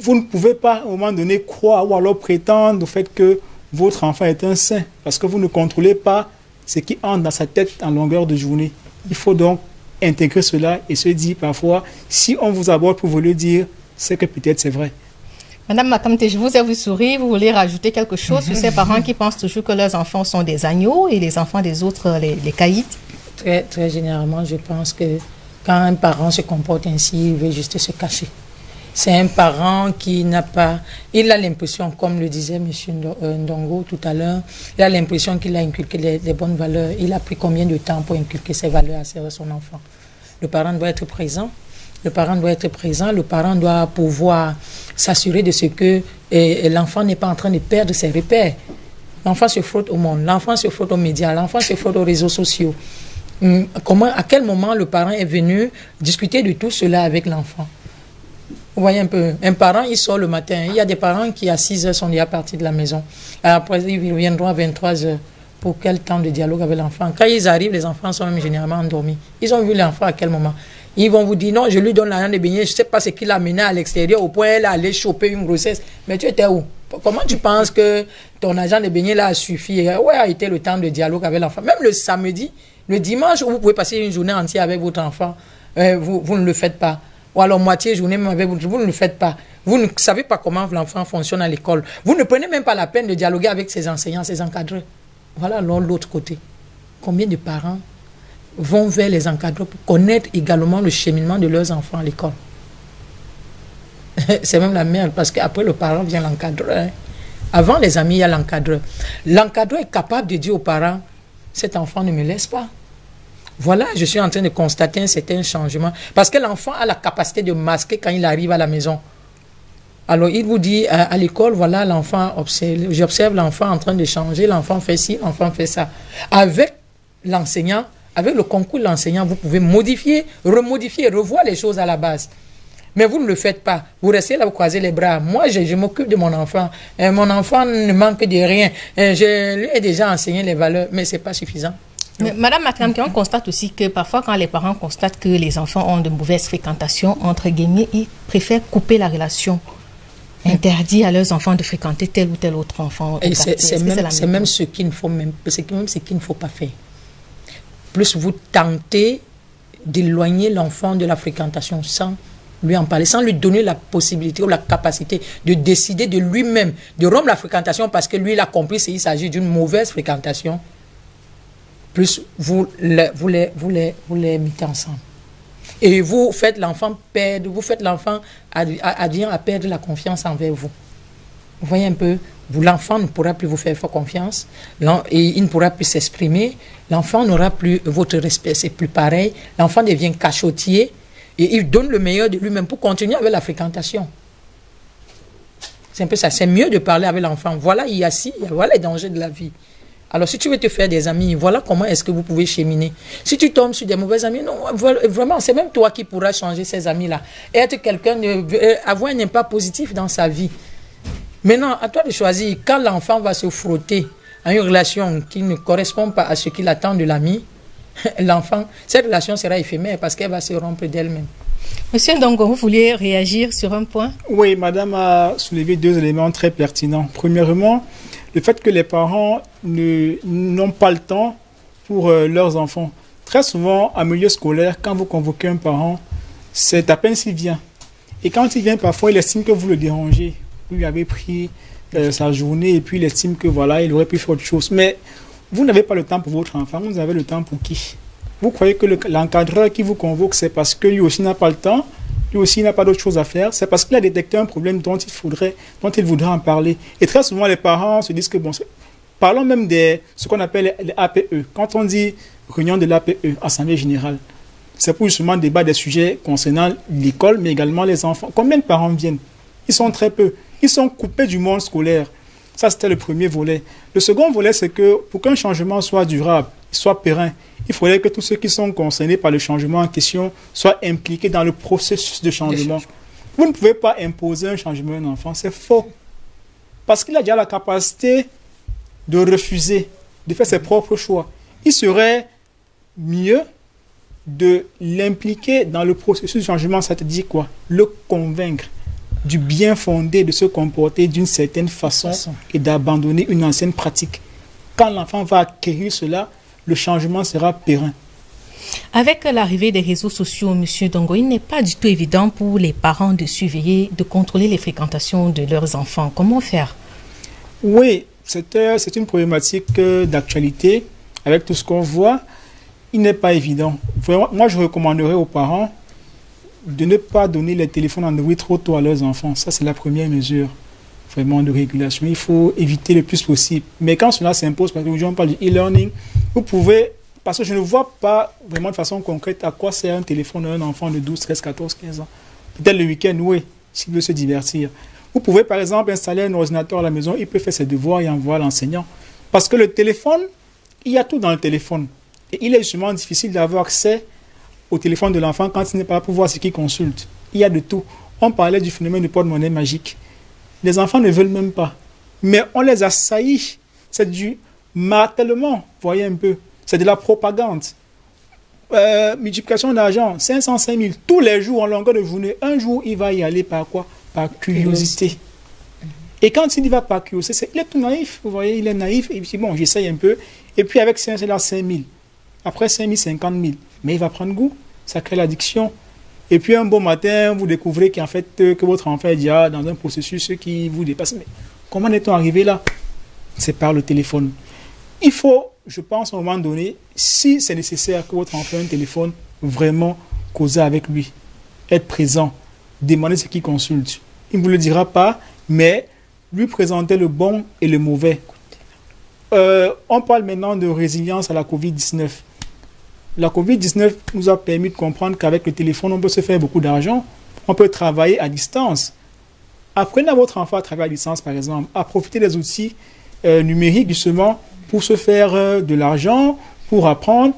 vous ne pouvez pas à un moment donné croire ou alors prétendre au fait que votre enfant est un saint, parce que vous ne contrôlez pas ce qui entre dans sa tête en longueur de journée. Il faut donc intégrer cela et se dire parfois, si on vous aborde pour vous le dire, c'est que peut-être c'est vrai. Madame Makamte, je vous ai vu sourire, vous voulez rajouter quelque chose sur ces parents qui pensent toujours que leurs enfants sont des agneaux et les enfants des autres, les caïds? Très, très généralement, je pense que quand un parent se comporte ainsi, il veut juste se cacher. C'est un parent qui n'a pas... Il a l'impression, comme le disait M. Ndongo tout à l'heure, il a l'impression qu'il a inculqué les bonnes valeurs. Il a pris combien de temps pour inculquer ces valeurs à son enfant? Le parent doit être présent. Le parent doit être présent. Le parent doit pouvoir s'assurer de ce que l'enfant n'est pas en train de perdre ses repères. L'enfant se frotte au monde. L'enfant se frotte aux médias. L'enfant se frotte aux réseaux sociaux. À quel moment le parent est venu discuter de tout cela avec l'enfant? Vous voyez un peu, un parent, il sort le matin. Il y a des parents qui, à 6 heures, sont déjà partis de la maison. Après, ils reviendront à 23 heures. Pour quel temps de dialogue avec l'enfant? Quand ils arrivent, les enfants sont même généralement endormis. Ils ont vu l'enfant à quel moment? Ils vont vous dire, non, je lui donne l'argent de baigner, je ne sais pas ce qu'il a mené à l'extérieur, au point elle allait choper une grossesse. Mais tu étais où? Comment tu penses que ton argent de baigner là a suffi? Où a été le temps de dialogue avec l'enfant? Même le samedi, le dimanche, où vous pouvez passer une journée entière avec votre enfant, vous ne le faites pas. Ou alors moitié journée même avec vous ne le faites pas. Vous ne savez pas comment l'enfant fonctionne à l'école. Vous ne prenez même pas la peine de dialoguer avec ses enseignants, ses encadreurs. Voilà l'autre côté. Combien de parents vont vers les encadreurs pour connaître également le cheminement de leurs enfants à l'école? C'est même la merde, parce qu'après le parent vient l'encadreur. Hein. Avant les amis, il y a l'encadreur. L'encadreur est capable de dire aux parents, cet enfant ne me laisse pas. Voilà, je suis en train de constater un certain changement. Parce que l'enfant a la capacité de masquer quand il arrive à la maison. Alors, il vous dit, à l'école, voilà, l'enfant observe. J'observe l'enfant en train de changer, l'enfant fait ci, l'enfant fait ça. Avec l'enseignant, avec le concours de l'enseignant, vous pouvez modifier, remodifier, revoir les choses à la base. Mais vous ne le faites pas. Vous restez là, vous croisez les bras. Moi, je m'occupe de mon enfant. Mon enfant ne manque de rien. Je lui ai déjà enseigné les valeurs, mais ce n'est pas suffisant. Madame Makamte, on constate aussi que parfois quand les parents constatent que les enfants ont de mauvaises fréquentations, entre guillemets, ils préfèrent couper la relation, interdire à leurs enfants de fréquenter tel ou tel autre enfant. C'est même ce qu'il ne faut pas faire. Plus vous tentez d'éloigner l'enfant de la fréquentation sans lui en parler, sans lui donner la possibilité ou la capacité de décider de lui-même, de rompre la fréquentation parce que lui, il a compris qu'il s'agit d'une mauvaise fréquentation. Plus vous les mettez ensemble. Et vous faites l'enfant perdre, vous faites l'enfant à perdre la confiance envers vous. Vous voyez un peu, l'enfant ne pourra plus vous faire confiance, et il ne pourra plus s'exprimer, l'enfant n'aura plus votre respect, c'est plus pareil, l'enfant devient cachotier, et il donne le meilleur de lui-même pour continuer avec la fréquentation. C'est un peu ça, c'est mieux de parler avec l'enfant. Voilà, voilà les dangers de la vie. Alors, si tu veux te faire des amis, voilà comment est-ce que vous pouvez cheminer. Si tu tombes sur des mauvais amis, non, vraiment, c'est même toi qui pourras changer ces amis-là. Être quelqu'un, avoir un impact positif dans sa vie. Maintenant, à toi de choisir, quand l'enfant va se frotter à une relation qui ne correspond pas à ce qu'il attend de l'ami, cette relation sera éphémère parce qu'elle va se rompre d'elle-même. Monsieur Ndongo, vous vouliez réagir sur un point? Oui, madame a soulevé 2 éléments très pertinents. Premièrement, le fait que les parents n'ont pas le temps pour leurs enfants. Très souvent, en milieu scolaire, quand vous convoquez un parent, c'est à peine s'il vient. Et quand il vient, parfois, il estime que vous le dérangez. Vous lui avez pris sa journée et puis il estime que voilà, il aurait pu faire autre chose. Mais vous n'avez pas le temps pour votre enfant, vous avez le temps pour qui? Vous croyez que l'encadreur qui vous convoque, c'est parce que lui aussi n'a pas le temps, lui aussi n'a pas d'autre chose à faire, c'est parce qu'il a détecté un problème dont il voudrait en parler. Et très souvent, les parents se disent que, bon, parlons même de ce qu'on appelle les APE. Quand on dit réunion de l'APE, Assemblée Générale, c'est pour justement débattre des sujets concernant l'école, mais également les enfants. Combien de parents viennent? Ils sont très peu. Ils sont coupés du monde scolaire. Ça, c'était le premier volet. Le second volet, c'est que pour qu'un changement soit durable, soit périn, il faudrait que tous ceux qui sont concernés par le changement en question soient impliqués dans le processus de changement. Vous ne pouvez pas imposer un changement à un enfant, c'est faux. Parce qu'il a déjà la capacité de refuser, de faire ses propres choix. Il serait mieux de l'impliquer dans le processus de changement, ça te dit quoi? Le convaincre du bien fondé de se comporter d'une certaine façon et d'abandonner une ancienne pratique. Quand l'enfant va acquérir cela, le changement sera périn. Avec l'arrivée des réseaux sociaux, M. Dongo, il n'est pas du tout évident pour les parents de surveiller, de contrôler les fréquentations de leurs enfants. Comment faire? Oui, c'est une problématique d'actualité. Avec tout ce qu'on voit, il n'est pas évident. Vraiment, moi, je recommanderais aux parents de ne pas donner les téléphones Android trop tôt à leurs enfants. Ça, c'est la première mesure vraiment de régulation. Il faut éviter le plus possible. Mais quand cela s'impose, parce qu'aujourd'hui on parle de e-learning, vous pouvez, parce que je ne vois pas vraiment de façon concrète à quoi sert un téléphone à un enfant de 12, 13, 14, 15 ans. Peut-être le week-end, oui, s'il veut se divertir. Vous pouvez par exemple installer un ordinateur à la maison, il peut faire ses devoirs et envoyer à l'enseignant. Parce que le téléphone, il y a tout dans le téléphone. Et il est justement difficile d'avoir accès au téléphone de l'enfant quand il n'est pas là pour voir ce qu'il consulte. Il y a de tout. On parlait du phénomène de porte-monnaie magique. Les enfants ne veulent même pas. Mais on les assaillit. C'est du martèlement, voyez un peu. C'est de la propagande. Multiplication d'argent, 505 000, tous les jours en longueur de journée. Un jour, il va y aller par quoi? Par curiosité. Et quand il y va par curiosité, il est tout naïf. Vous voyez, il est naïf. Et puis bon, j'essaye un peu. Et puis avec 5 000, 000. Après 5 000, 50 000. Mais il va prendre goût. Ça crée l'addiction. Et puis un beau matin, vous découvrez qu'en fait, que votre enfant est déjà dans un processus qui vous dépasse. Mais comment est-on arrivé là? C'est par le téléphone. Il faut, je pense, à un moment donné, si c'est nécessaire que votre enfant ait un téléphone, vraiment causer avec lui. Être présent. Demander ce qu'il consulte. Il ne vous le dira pas, mais lui présenter le bon et le mauvais. On parle maintenant de résilience à la Covid-19. La Covid-19 nous a permis de comprendre qu'avec le téléphone, on peut se faire beaucoup d'argent. On peut travailler à distance. Apprenez à votre enfant à travailler à distance, par exemple, à profiter des outils numériques, justement, pour se faire de l'argent, pour apprendre,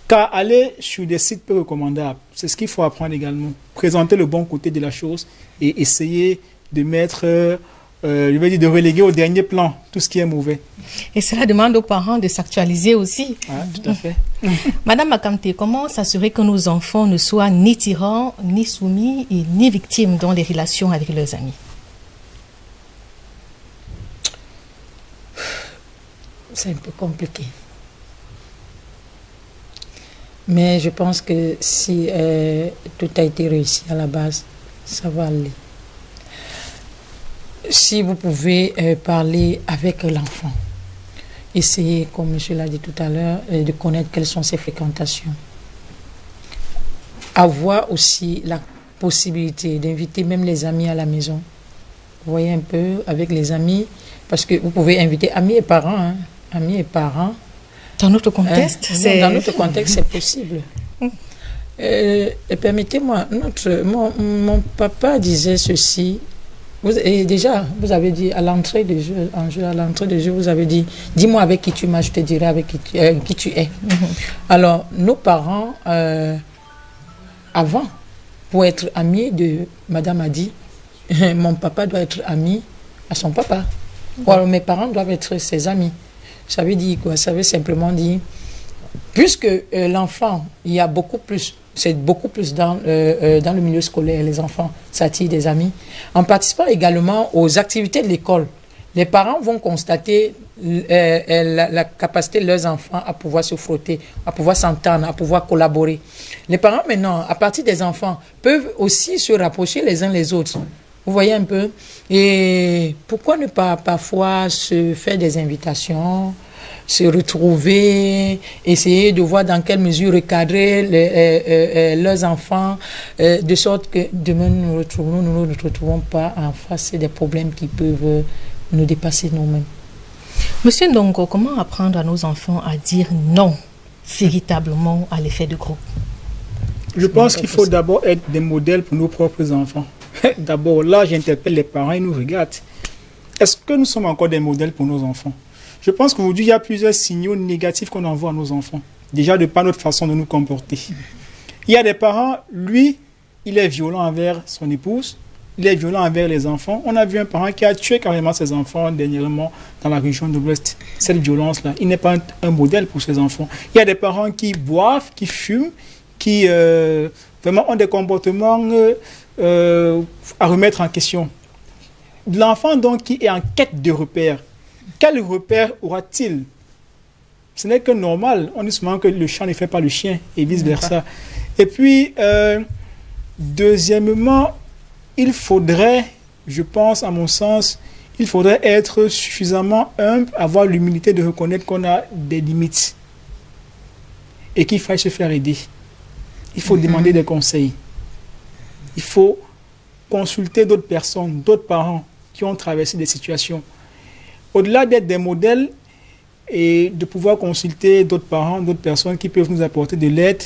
qu'à aller sur des sites peu recommandables. C'est ce qu'il faut apprendre également. Présenter le bon côté de la chose et essayer de mettre... je vais dire de reléguer au dernier plan tout ce qui est mauvais. Et cela demande aux parents de s'actualiser aussi. Ah, tout à fait. Madame Makamte, comment s'assurer que nos enfants ne soient ni tyrans, ni soumis, et ni victimes dans les relations avec leurs amis? C'est un peu compliqué. Mais je pense que si tout a été réussi à la base, ça va aller. Si vous pouvez parler avec l'enfant, essayez, comme monsieur l'a dit tout à l'heure, de connaître quelles sont ses fréquentations. Avoir aussi la possibilité d'inviter même les amis à la maison. Vous voyez un peu avec les amis, parce que vous pouvez inviter amis et parents, hein, amis et parents. Dans notre contexte, dans notre contexte, c'est possible. Permettez-moi, mon papa disait ceci. Et déjà, vous avez dit à l'entrée du jeu, vous avez dit, dis-moi avec qui tu marches, je te dirai avec qui tu es. Alors, nos parents, avant, pour être amis de Madame a dit, mon papa doit être ami à son papa. Ou alors mes parents doivent être ses amis. Ça veut dire quoi? Ça veut simplement dire, puisque l'enfant, il y a beaucoup plus, c'est beaucoup plus dans le milieu scolaire, les enfants s'attirent des amis. En participant également aux activités de l'école, les parents vont constater la capacité de leurs enfants à pouvoir se frotter, à pouvoir s'entendre, à pouvoir collaborer. Les parents maintenant, à partir des enfants, peuvent aussi se rapprocher les uns les autres. Vous voyez un peu? Et pourquoi ne pas parfois se faire des invitations, se retrouver, essayer de voir dans quelle mesure recadrer leurs enfants, de sorte que demain nous ne nous retrouvons pas en face des problèmes qui peuvent nous dépasser nous-mêmes. Monsieur Ndongo, comment apprendre à nos enfants à dire non véritablement à l'effet de groupe? Je pense qu'il faut d'abord être des modèles pour nos propres enfants. D'abord, là, j'interpelle les parents, ils nous regardent. Est-ce que nous sommes encore des modèles pour nos enfants? Je pense qu'aujourd'hui, il y a plusieurs signaux négatifs qu'on envoie à nos enfants. Déjà, de par notre façon de nous comporter. Il y a des parents, lui, il est violent envers son épouse, il est violent envers les enfants. On a vu un parent qui a tué carrément ses enfants dernièrement dans la région de l'Ouest. Cette violence-là, il n'est pas un modèle pour ses enfants. Il y a des parents qui boivent, qui fument, qui vraiment ont des comportements à remettre en question. L'enfant donc qui est en quête de repères, quel repère aura-t-il? Ce n'est que normal. On dit souvent que le chat ne fait pas le chien et vice-versa. Et puis, deuxièmement, il faudrait, je pense, à mon sens, il faudrait être suffisamment humble, avoir l'humilité de reconnaître qu'on a des limites et qu'il faille se faire aider. Il faut demander des conseils. Il faut consulter d'autres personnes, d'autres parents qui ont traversé des situations. Au-delà d'être des modèles et de pouvoir consulter d'autres parents, d'autres personnes qui peuvent nous apporter de l'aide,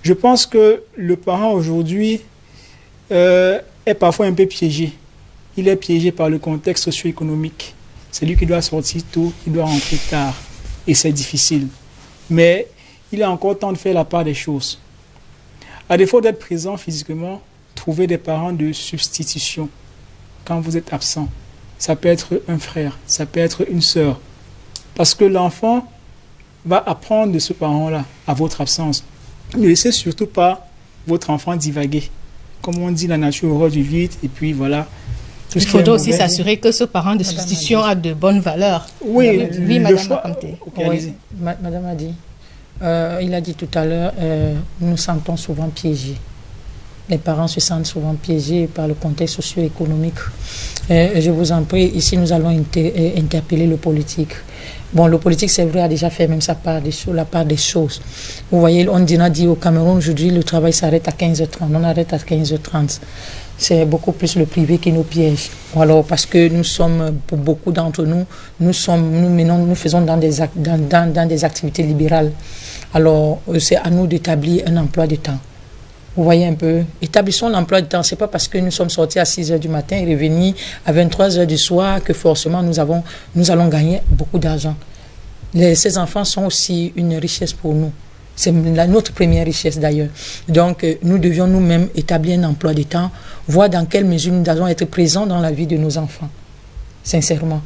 je pense que le parent aujourd'hui est parfois un peu piégé. Il est piégé par le contexte socio-économique. C'est lui qui doit sortir tôt, il doit rentrer tard. Et c'est difficile. Mais il a encore temps de faire la part des choses. À défaut d'être présent physiquement, trouvez des parents de substitution quand vous êtes absent. Ça peut être un frère, ça peut être une sœur. Parce que l'enfant va apprendre de ce parent-là à votre absence. Ne laissez surtout pas votre enfant divaguer. Comme on dit, la nature horreur du vide, et puis voilà. Il faudra aussi s'assurer que ce parent de substitution a de bonnes valeurs. Oui, oui, Madame Makamte. Oui, Madame a dit. Il a dit tout à l'heure, nous nous sentons souvent piégés. Les parents se sentent souvent piégés par le contexte socio-économique. Je vous en prie, ici nous allons interpeller le politique. Bon, le politique, c'est vrai, a déjà fait même la part des choses. Vous voyez, on dit au Cameroun, aujourd'hui, le travail s'arrête à 15h30. On arrête à 15h30. C'est beaucoup plus le privé qui nous piège. Alors, parce que nous sommes, pour beaucoup d'entre nous, nous faisons dans des activités libérales. Alors, c'est à nous d'établir un emploi de temps. Vous voyez un peu, établissons l'emploi de temps. Ce n'est pas parce que nous sommes sortis à 6h du matin et revenus à 23h du soir que forcément nous allons gagner beaucoup d'argent. Ces enfants sont aussi une richesse pour nous. C'est notre première richesse d'ailleurs. Donc, nous devions nous-mêmes établir un emploi de temps, voir dans quelle mesure nous devons être présents dans la vie de nos enfants. Sincèrement.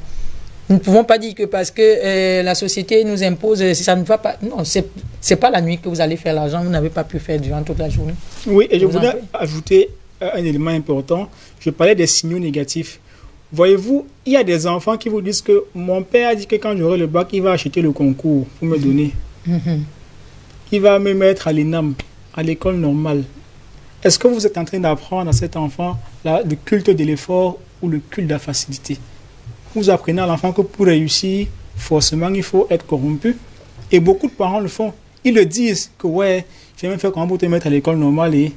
Nous ne pouvons pas dire que parce que la société nous impose, ça ne va pas. Non, c'est pas la nuit que vous allez faire l'argent, vous n'avez pas pu faire durant toute la journée. Oui, et je voudrais ajouter un élément important. Je parlais des signaux négatifs. Voyez-vous, il y a des enfants qui vous disent que mon père a dit que quand j'aurai le bac, il va acheter le concours pour me donner. Il va me mettre à l'ENAM, à l'école normale. Est-ce que vous êtes en train d'apprendre à cet enfant-là le culte de l'effort ou le culte de la facilité? Vous apprenez à l'enfant que pour réussir, forcément, il faut être corrompu. Et beaucoup de parents le font. Ils le disent que, ouais, j'ai même fait comment pour te mettre à l'école normale et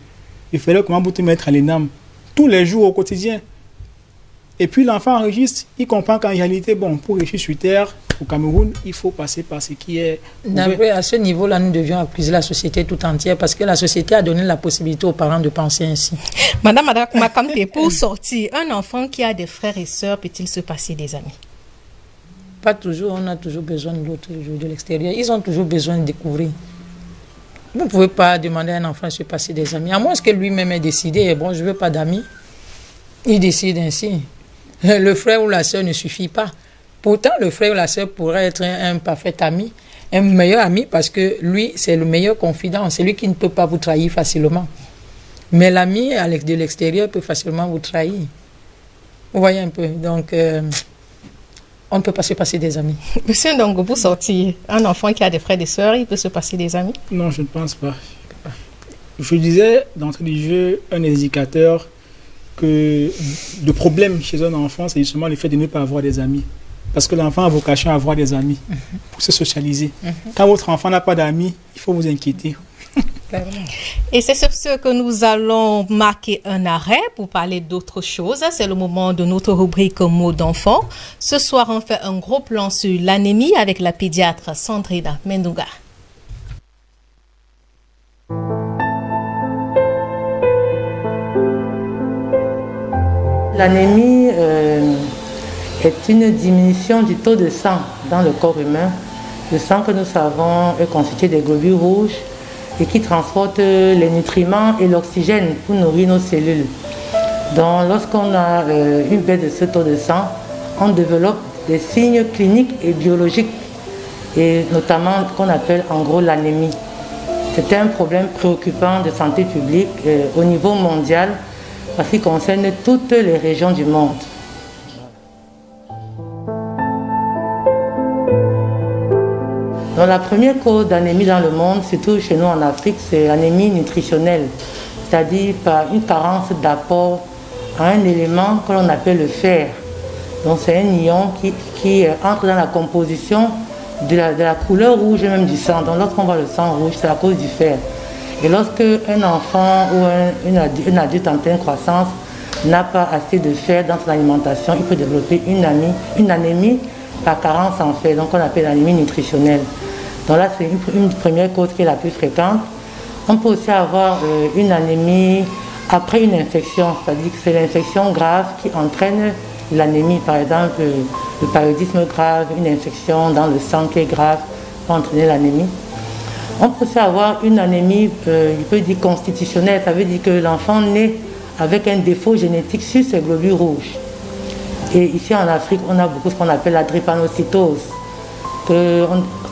il fallait comment pour te mettre à l'ENAM. Tous les jours, au quotidien. Et puis l'enfant enregistre, il comprend qu'en réalité, bon, pour réussir sur Terre, au Cameroun, il faut passer par ce qui est... À ce niveau-là, nous devions accuser la société tout entière parce que la société a donné la possibilité aux parents de penser ainsi. Madame Makamte, pour sortir, un enfant qui a des frères et sœurs, peut-il se passer des amis? Pas toujours, on a toujours besoin de l'autre, de l'extérieur. Ils ont toujours besoin de découvrir. Vous ne pouvez pas demander à un enfant de se passer des amis, à moins que lui-même ait décidé, bon, je ne veux pas d'amis. Il décide ainsi. Le frère ou la sœur ne suffit pas. Pourtant, le frère ou la sœur pourrait être un parfait ami, un meilleur ami, parce que lui, c'est le meilleur confident. C'est lui qui ne peut pas vous trahir facilement. Mais l'ami de l'extérieur peut facilement vous trahir. Vous voyez un peu. Donc, on ne peut pas se passer des amis. Monsieur Ndongo, pour sortir, un enfant qui a des frères et des sœurs, il peut se passer des amis? Non, je ne pense pas. Je disais, d'entrée du jeu, un indicateur que le problème chez un enfant, c'est justement le fait de ne pas avoir des amis. Parce que l'enfant a vocation à avoir des amis pour se socialiser. Quand votre enfant n'a pas d'amis, il faut vous inquiéter. Et c'est sur ce que nous allons marquer un arrêt pour parler d'autre chose. C'est le moment de notre rubrique mots d'enfant. Ce soir, on fait un gros plan sur l'anémie avec la pédiatre Sandrina Mendouga. L'anémie est une diminution du taux de sang dans le corps humain. Le sang que nous savons est constitué des globules rouges et qui transporte les nutriments et l'oxygène pour nourrir nos cellules. Donc lorsqu'on a une baisse de ce taux de sang, on développe des signes cliniques et biologiques, et notamment ce qu'on appelle en gros l'anémie. C'est un problème préoccupant de santé publique au niveau mondial parce qu'il concerne toutes les régions du monde. Donc, la première cause d'anémie dans le monde, surtout chez nous en Afrique, c'est l'anémie nutritionnelle, c'est-à-dire par une carence d'apport à un élément que l'on appelle le fer. Donc c'est un ion qui entre dans la composition de la couleur rouge même du sang. Donc lorsqu'on voit le sang rouge, c'est à cause du fer. Et lorsque un enfant ou un adulte en pleine croissance n'a pas assez de fer dans son alimentation, il peut développer une anémie par carence en fer, donc on appelle l'anémie nutritionnelle. Donc là, c'est une première cause qui est la plus fréquente. On peut aussi avoir une anémie après une infection, c'est-à-dire que c'est l'infection grave qui entraîne l'anémie. Par exemple, le paludisme grave, une infection dans le sang qui est grave, peut entraîner l'anémie. On peut aussi avoir une anémie, il peut dire constitutionnelle, ça veut dire que l'enfant naît avec un défaut génétique sur ses globules rouges. Et ici en Afrique, on a beaucoup ce qu'on appelle la drépanocytose.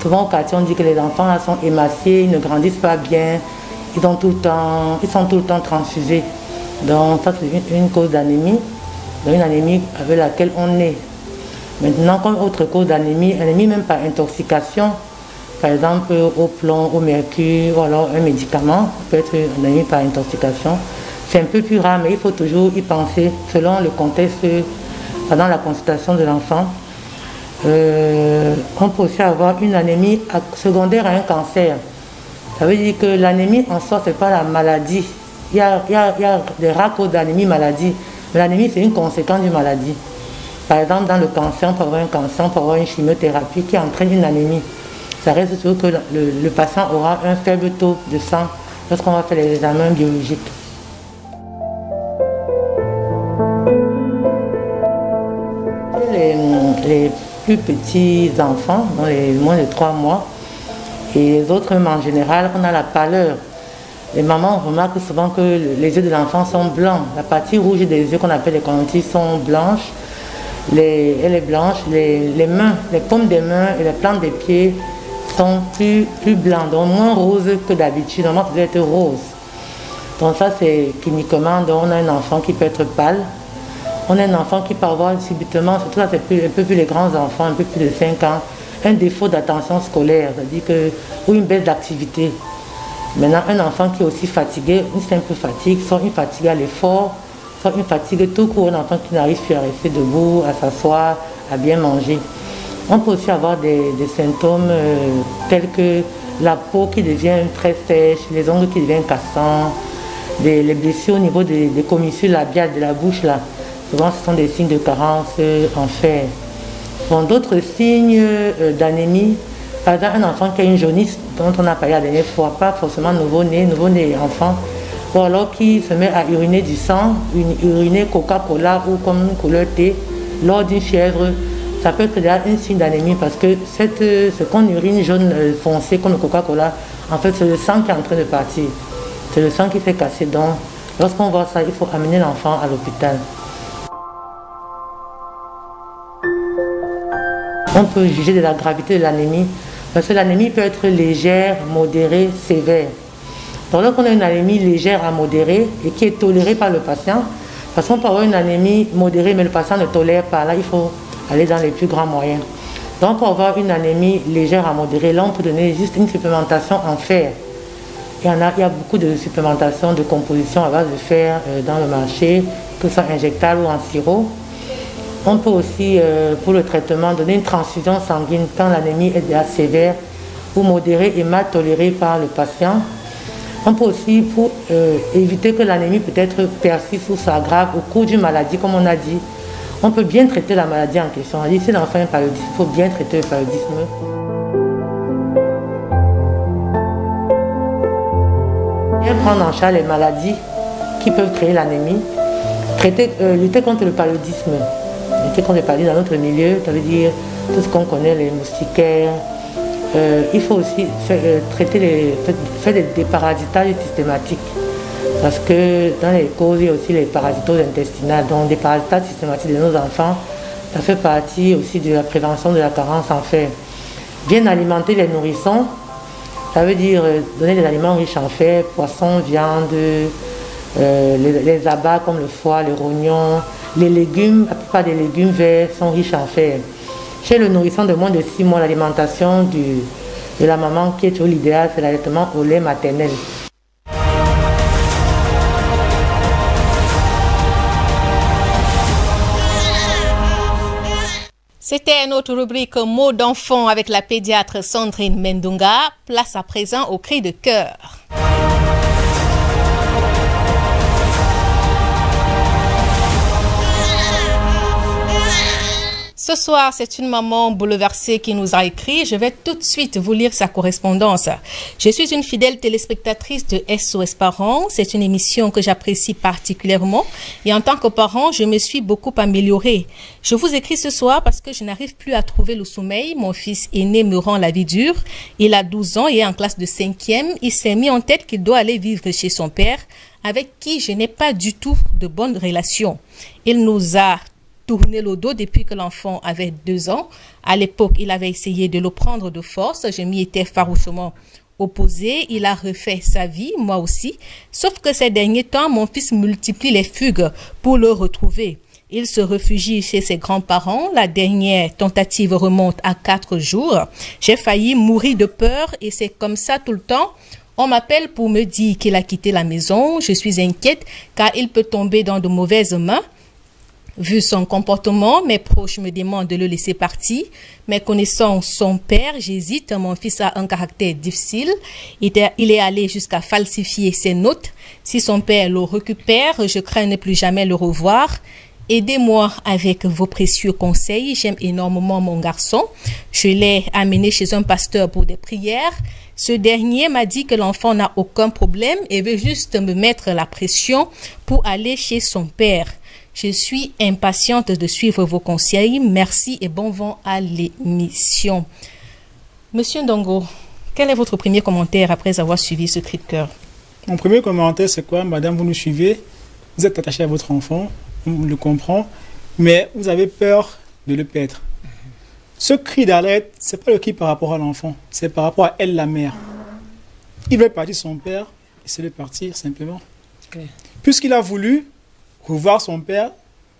Souvent au quartier, on dit que les enfants là, sont émaciés, ils ne grandissent pas bien, ils sont tout le temps transfusés. Donc ça c'est une cause d'anémie, une anémie avec laquelle on naît. Maintenant, comme autre cause d'anémie, anémie même par intoxication, par exemple au plomb, au mercure, ou alors un médicament, ça peut être une anémie par intoxication. C'est un peu plus rare, mais il faut toujours y penser selon le contexte pendant la consultation de l'enfant. On peut aussi avoir une anémie secondaire à un cancer. Ça veut dire que l'anémie en soi, ce n'est pas la maladie. Il y a des rares causes d'anémie maladie, mais l'anémie, c'est une conséquence d'une maladie. Par exemple, dans le cancer, on peut avoir un cancer, on peut avoir une chimiothérapie qui entraîne une anémie. Ça reste toujours que le patient aura un faible taux de sang lorsqu'on va faire les examens biologiques. Les plus petits enfants, dans les moins de 3 mois, et les autres même en général, on a la pâleur. Les mamans remarquent souvent que les yeux de l'enfant sont blancs. La partie rouge des yeux qu'on appelle les conjonctives sont blanches. Elle est blanche. Les mains, les paumes des mains et les plantes des pieds sont plus blancs, donc moins roses que d'habitude. Normalement, ça doit être rose. Donc ça, c'est cliniquement, donc on a un enfant qui peut être pâle. On a un enfant qui peut avoir subitement, surtout là, c'est un peu plus les grands enfants, un peu plus de 5 ans, un défaut d'attention scolaire, c'est-à-dire ou une baisse d'activité. Maintenant, un enfant qui est aussi fatigué, une simple fatigue, soit une fatigue à l'effort, soit une fatigue tout court, un enfant qui n'arrive plus à rester debout, à s'asseoir, à bien manger. On peut aussi avoir des symptômes tels que la peau qui devient très sèche, les ongles qui deviennent cassants, les blessures au niveau des commissures labiales de la bouche là. Souvent, ce sont des signes de carence en fer. Bon, d'autres signes d'anémie, par exemple, un enfant qui a une jaunisse, dont on a parlé la dernière fois, pas forcément nouveau-né enfant, ou alors qui se met à uriner du sang, uriner Coca-Cola ou comme une couleur thé, lors d'une fièvre, ça peut être déjà un signe d'anémie parce que ce qu'on urine jaune foncé comme le Coca-Cola, en fait, c'est le sang qui est en train de partir. C'est le sang qui fait casser. Donc, lorsqu'on voit ça, il faut amener l'enfant à l'hôpital. On peut juger de la gravité de l'anémie parce que l'anémie peut être légère, modérée, sévère. Donc lorsqu'on a une anémie légère à modérée et qui est tolérée par le patient, parce qu'on peut avoir une anémie modérée mais le patient ne tolère pas, là il faut aller dans les plus grands moyens. Donc on va avoir une anémie légère à modérée, là on peut donner juste une supplémentation en fer. Il y a beaucoup de supplémentation de composition à base de fer dans le marché, que ce soit injectable ou en sirop. On peut aussi, pour le traitement, donner une transfusion sanguine quand l'anémie est déjà sévère ou modérée et mal tolérée par le patient. On peut aussi, pour éviter que l'anémie peut-être persiste ou s'aggrave au cours d'une maladie, comme on a dit, on peut bien traiter la maladie en question. On a dit si l'enfant a un paludisme, il faut bien traiter le paludisme. Bien prendre en charge les maladies qui peuvent créer l'anémie. lutter contre le paludisme. Lutter contre le paludisme dans notre milieu, ça veut dire tout ce qu'on connaît, les moustiquaires. Il faut aussi faire des parasitages systématiques. Parce que dans les causes, il y a aussi les parasitoses intestinales. Donc des parasitages systématiques de nos enfants, ça fait partie aussi de la prévention de la carence en fer. Bien alimenter les nourrissons, ça veut dire donner des aliments riches en fer, poissons, viande, les abats comme le foie, le rognon, les légumes, la plupart des légumes verts sont riches en fer. Chez le nourrisson de moins de 6 mois, l'alimentation de la maman qui est toujours l'idéal, c'est l'allaitement au lait maternel. C'était notre rubrique mots d'enfant avec la pédiatre Sandrine Mendunga. Place à présent au cri de cœur. Ce soir, c'est une maman bouleversée qui nous a écrit. Je vais tout de suite vous lire sa correspondance. Je suis une fidèle téléspectatrice de SOS Parents. C'est une émission que j'apprécie particulièrement. Et en tant que parent, je me suis beaucoup améliorée. Je vous écris ce soir parce que je n'arrive plus à trouver le sommeil. Mon fils aîné me rend la vie dure. Il a 12 ans et est en classe de 5e. Il s'est mis en tête qu'il doit aller vivre chez son père, avec qui je n'ai pas du tout de bonnes relations. Il nous a tourné le dos depuis que l'enfant avait 2 ans. À l'époque, il avait essayé de le prendre de force. Je m'y étais farouchement opposée. Il a refait sa vie, moi aussi. Sauf que ces derniers temps, mon fils multiplie les fugues pour le retrouver. Il se réfugie chez ses grands-parents. La dernière tentative remonte à 4 jours. J'ai failli mourir de peur et c'est comme ça tout le temps. On m'appelle pour me dire qu'il a quitté la maison. Je suis inquiète car il peut tomber dans de mauvaises mains. Vu son comportement, mes proches me demandent de le laisser partir. Mais connaissant son père, j'hésite. Mon fils a un caractère difficile. Il est allé jusqu'à falsifier ses notes. Si son père le récupère, je crains ne plus jamais le revoir. Aidez-moi avec vos précieux conseils. J'aime énormément mon garçon. Je l'ai amené chez un pasteur pour des prières. Ce dernier m'a dit que l'enfant n'a aucun problème et veut juste me mettre la pression pour aller chez son père. Je suis impatiente de suivre vos conseils. Merci et bon vent à l'émission. Monsieur Ndongo, quel est votre premier commentaire après avoir suivi ce cri de cœur? Mon premier commentaire, c'est quoi? Madame, vous nous suivez, vous êtes attachée à votre enfant, on le comprend, mais vous avez peur de le perdre. Ce cri d'alerte, ce n'est pas le cri par rapport à l'enfant, c'est par rapport à elle, la mère. Il veut partir son père, et c'est le partir simplement. Okay. Puisqu'il a voulu revoir son père,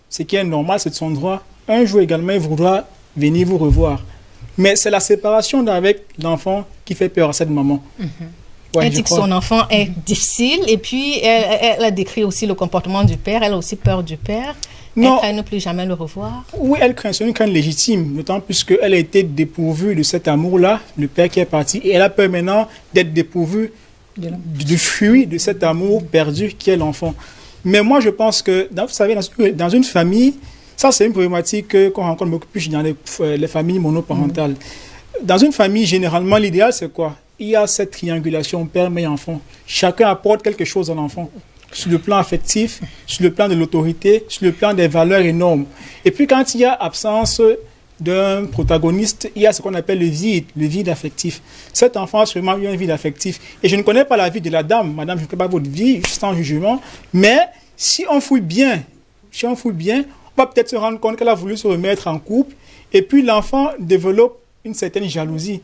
ce qui est normal, c'est de son droit. Un jour également, il voudra venir vous revoir. Mais c'est la séparation avec l'enfant qui fait peur à cette maman. Ouais, elle dit que son enfant est difficile et puis elle a décrit aussi le comportement du père. Elle a aussi peur du père. Non. Elle craint ne plus jamais le revoir. Oui, elle craint, c'est une crainte légitime, d'autant plus qu'elle a été dépourvue de cet amour-là, le père qui est parti, et elle a peur maintenant d'être dépourvue du fruit de cet amour perdu qui est l'enfant. Mais moi, je pense que, vous savez, dans une famille, ça c'est une problématique qu'on rencontre beaucoup plus dans les familles monoparentales. Dans une famille, généralement, l'idéal c'est quoi? Il y a cette triangulation père, mère, enfant. Chacun apporte quelque chose à l'enfant. Sur le plan affectif, sur le plan de l'autorité, sur le plan des valeurs et normes. Et puis quand il y a absence d'un protagoniste, il y a ce qu'on appelle le vide affectif. Cet enfant a sûrement eu un vide affectif. Et je ne connais pas la vie de la dame. Madame, je ne connais pas votre vie, sans jugement. Mais si on fouille bien, on va peut-être se rendre compte qu'elle a voulu se remettre en couple. Et puis l'enfant développe une certaine jalousie.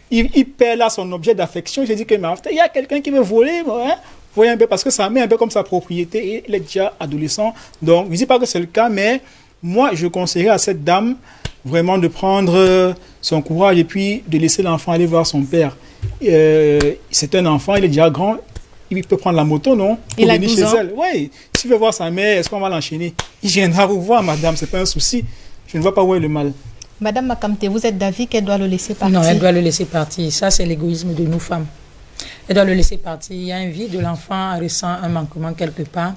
Il perd là son objet d'affection. Je dis que il y a quelqu'un qui veut voler, hein? Voyez un peu, parce que ça met un peu comme sa propriété. Et il est déjà adolescent. Donc, je ne dis pas que c'est le cas, mais moi, je conseillerais à cette dame vraiment de prendre son courage et puis de laisser l'enfant aller voir son père. C'est un enfant, il est déjà grand. Il peut prendre la moto, non? Il a 12 ans. Oui, s'il veut voir sa mère, est-ce qu'on va l'enchaîner? Il viendra vous voir, madame, c'est pas un souci. Je ne vois pas où est le mal. Madame Makamte, vous êtes d'avis qu'elle doit le laisser partir? Non, elle doit le laisser partir. Ça, c'est l'égoïsme de nous femmes. Elle doit le laisser partir. Il y a un vide, l'enfant ressent un manquement quelque part.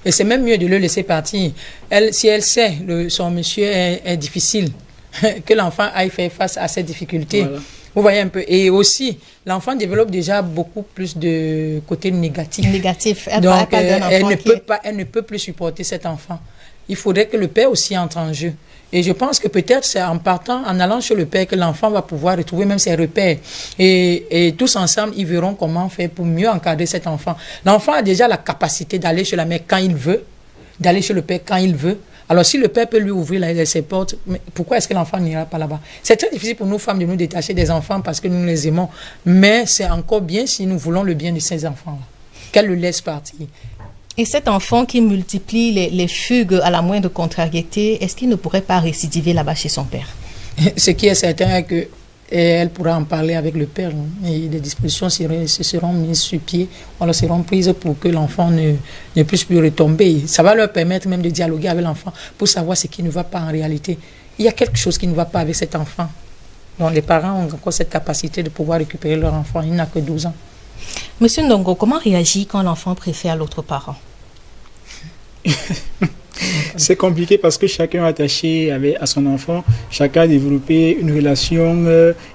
Et c'est même mieux de le laisser partir. Si elle sait que son monsieur est difficile, que l'enfant aille faire face à cette difficulté. Voilà. Vous voyez un peu. Et aussi, l'enfant développe déjà beaucoup plus de côté négatif. Donc, elle ne peut plus supporter cet enfant. Il faudrait que le père aussi entre en jeu. Et je pense que peut-être c'est en partant, en allant chez le père, que l'enfant va pouvoir retrouver même ses repères. Et tous ensemble, ils verront comment faire pour mieux encadrer cet enfant. L'enfant a déjà la capacité d'aller chez la mère quand il veut, d'aller chez le père quand il veut. Alors si le père peut lui ouvrir ses portes, mais pourquoi est-ce que l'enfant n'ira pas là-bas? C'est très difficile pour nous femmes de nous détacher des enfants parce que nous les aimons. Mais c'est encore bien si nous voulons le bien de ces enfants-là. Qu'elle le laisse partir. Et cet enfant qui multiplie les fugues à la moindre contrariété, est-ce qu'il ne pourrait pas récidiver là-bas chez son père? Ce qui est certain est que elle pourra en parler avec le père. Et des dispositions se seront mises sur pied, alors seront prises pour que l'enfant ne puisse plus retomber. Ça va leur permettre même de dialoguer avec l'enfant pour savoir ce qui ne va pas en réalité. Il y a quelque chose qui ne va pas avec cet enfant. Donc les parents ont encore cette capacité de pouvoir récupérer leur enfant. Il n'a que 12 ans. Monsieur Ndongo, comment réagit quand l'enfant préfère l'autre parent? C'est compliqué parce que chacun est attaché à son enfant, chacun a développé une relation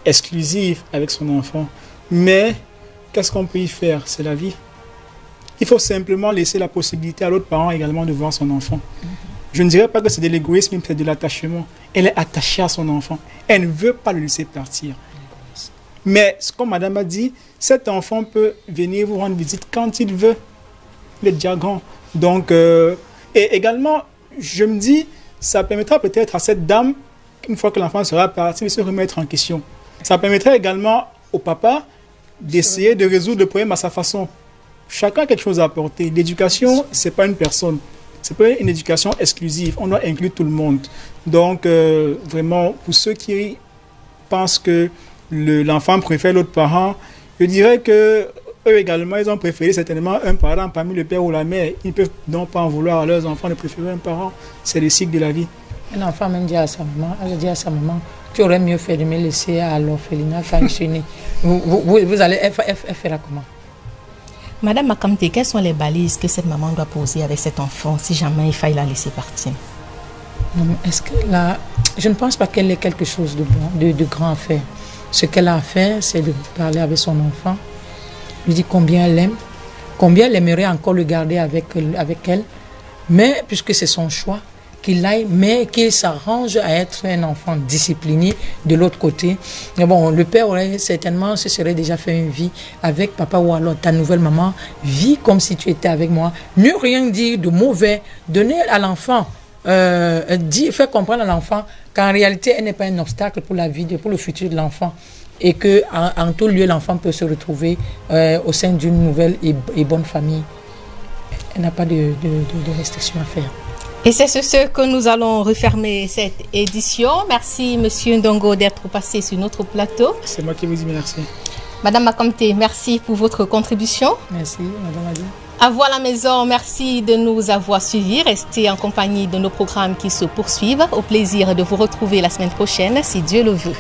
exclusive avec son enfant. Mais qu'est-ce qu'on peut y faire? C'est la vie. Il faut simplement laisser la possibilité à l'autre parent également de voir son enfant. Je ne dirais pas que c'est de l'égoïsme, mais c'est de l'attachement. Elle est attachée à son enfant. Elle ne veut pas le laisser partir. Mais, comme madame a dit, cet enfant peut venir vous rendre visite quand il veut. Il est déjà grand. Donc, et également, je me dis, ça permettra peut-être à cette dame, une fois que l'enfant sera parti, de se remettre en question. Ça permettra également au papa d'essayer de résoudre le problème à sa façon. Chacun a quelque chose à apporter. L'éducation, ce n'est pas une personne. Ce n'est pas une éducation exclusive. On doit inclure tout le monde. Donc, vraiment, pour ceux qui pensent que l'enfant préfère l'autre parent, je dirais que eux également, ils ont préféré certainement un parent parmi le père ou la mère. Ils ne peuvent donc pas en vouloir à leurs enfants de préférer un parent. C'est le cycle de la vie. Un enfant même dit à sa maman, tu aurais mieux fait de me laisser à l'orphelinat quand je suis né. Vous allez, elle fera comment? Madame Makamte, quelles sont les balises que cette maman doit poser avec cet enfant si jamais il faille la laisser partir? Est-ce que là, je ne pense pas qu'elle ait quelque chose de bon, de grand à faire. Ce qu'elle a à faire, c'est de parler avec son enfant, lui dire combien elle l'aime, combien elle aimerait encore le garder avec elle, mais puisque c'est son choix, qu'il aille, mais qu'il s'arrange à être un enfant discipliné de l'autre côté. Mais bon, le père aurait certainement, se serait déjà fait une vie avec papa ou alors ta nouvelle maman, vis comme si tu étais avec moi, ne rien dire de mauvais, donner à l'enfant, faire comprendre à l'enfant qu'en réalité, elle n'est pas un obstacle pour la vie, pour le futur de l'enfant. Et qu'en tout lieu, l'enfant peut se retrouver au sein d'une nouvelle et bonne famille. Elle n'a pas de restrictions à faire. Et c'est sur ce que nous allons refermer cette édition. Merci, Monsieur Ndongo, d'être passé sur notre plateau. C'est moi qui vous dis merci. Madame Makamte, merci pour votre contribution. Merci, Madame Adi. À vous à la maison, merci de nous avoir suivis. Restez en compagnie de nos programmes qui se poursuivent. Au plaisir de vous retrouver la semaine prochaine, si Dieu le veut.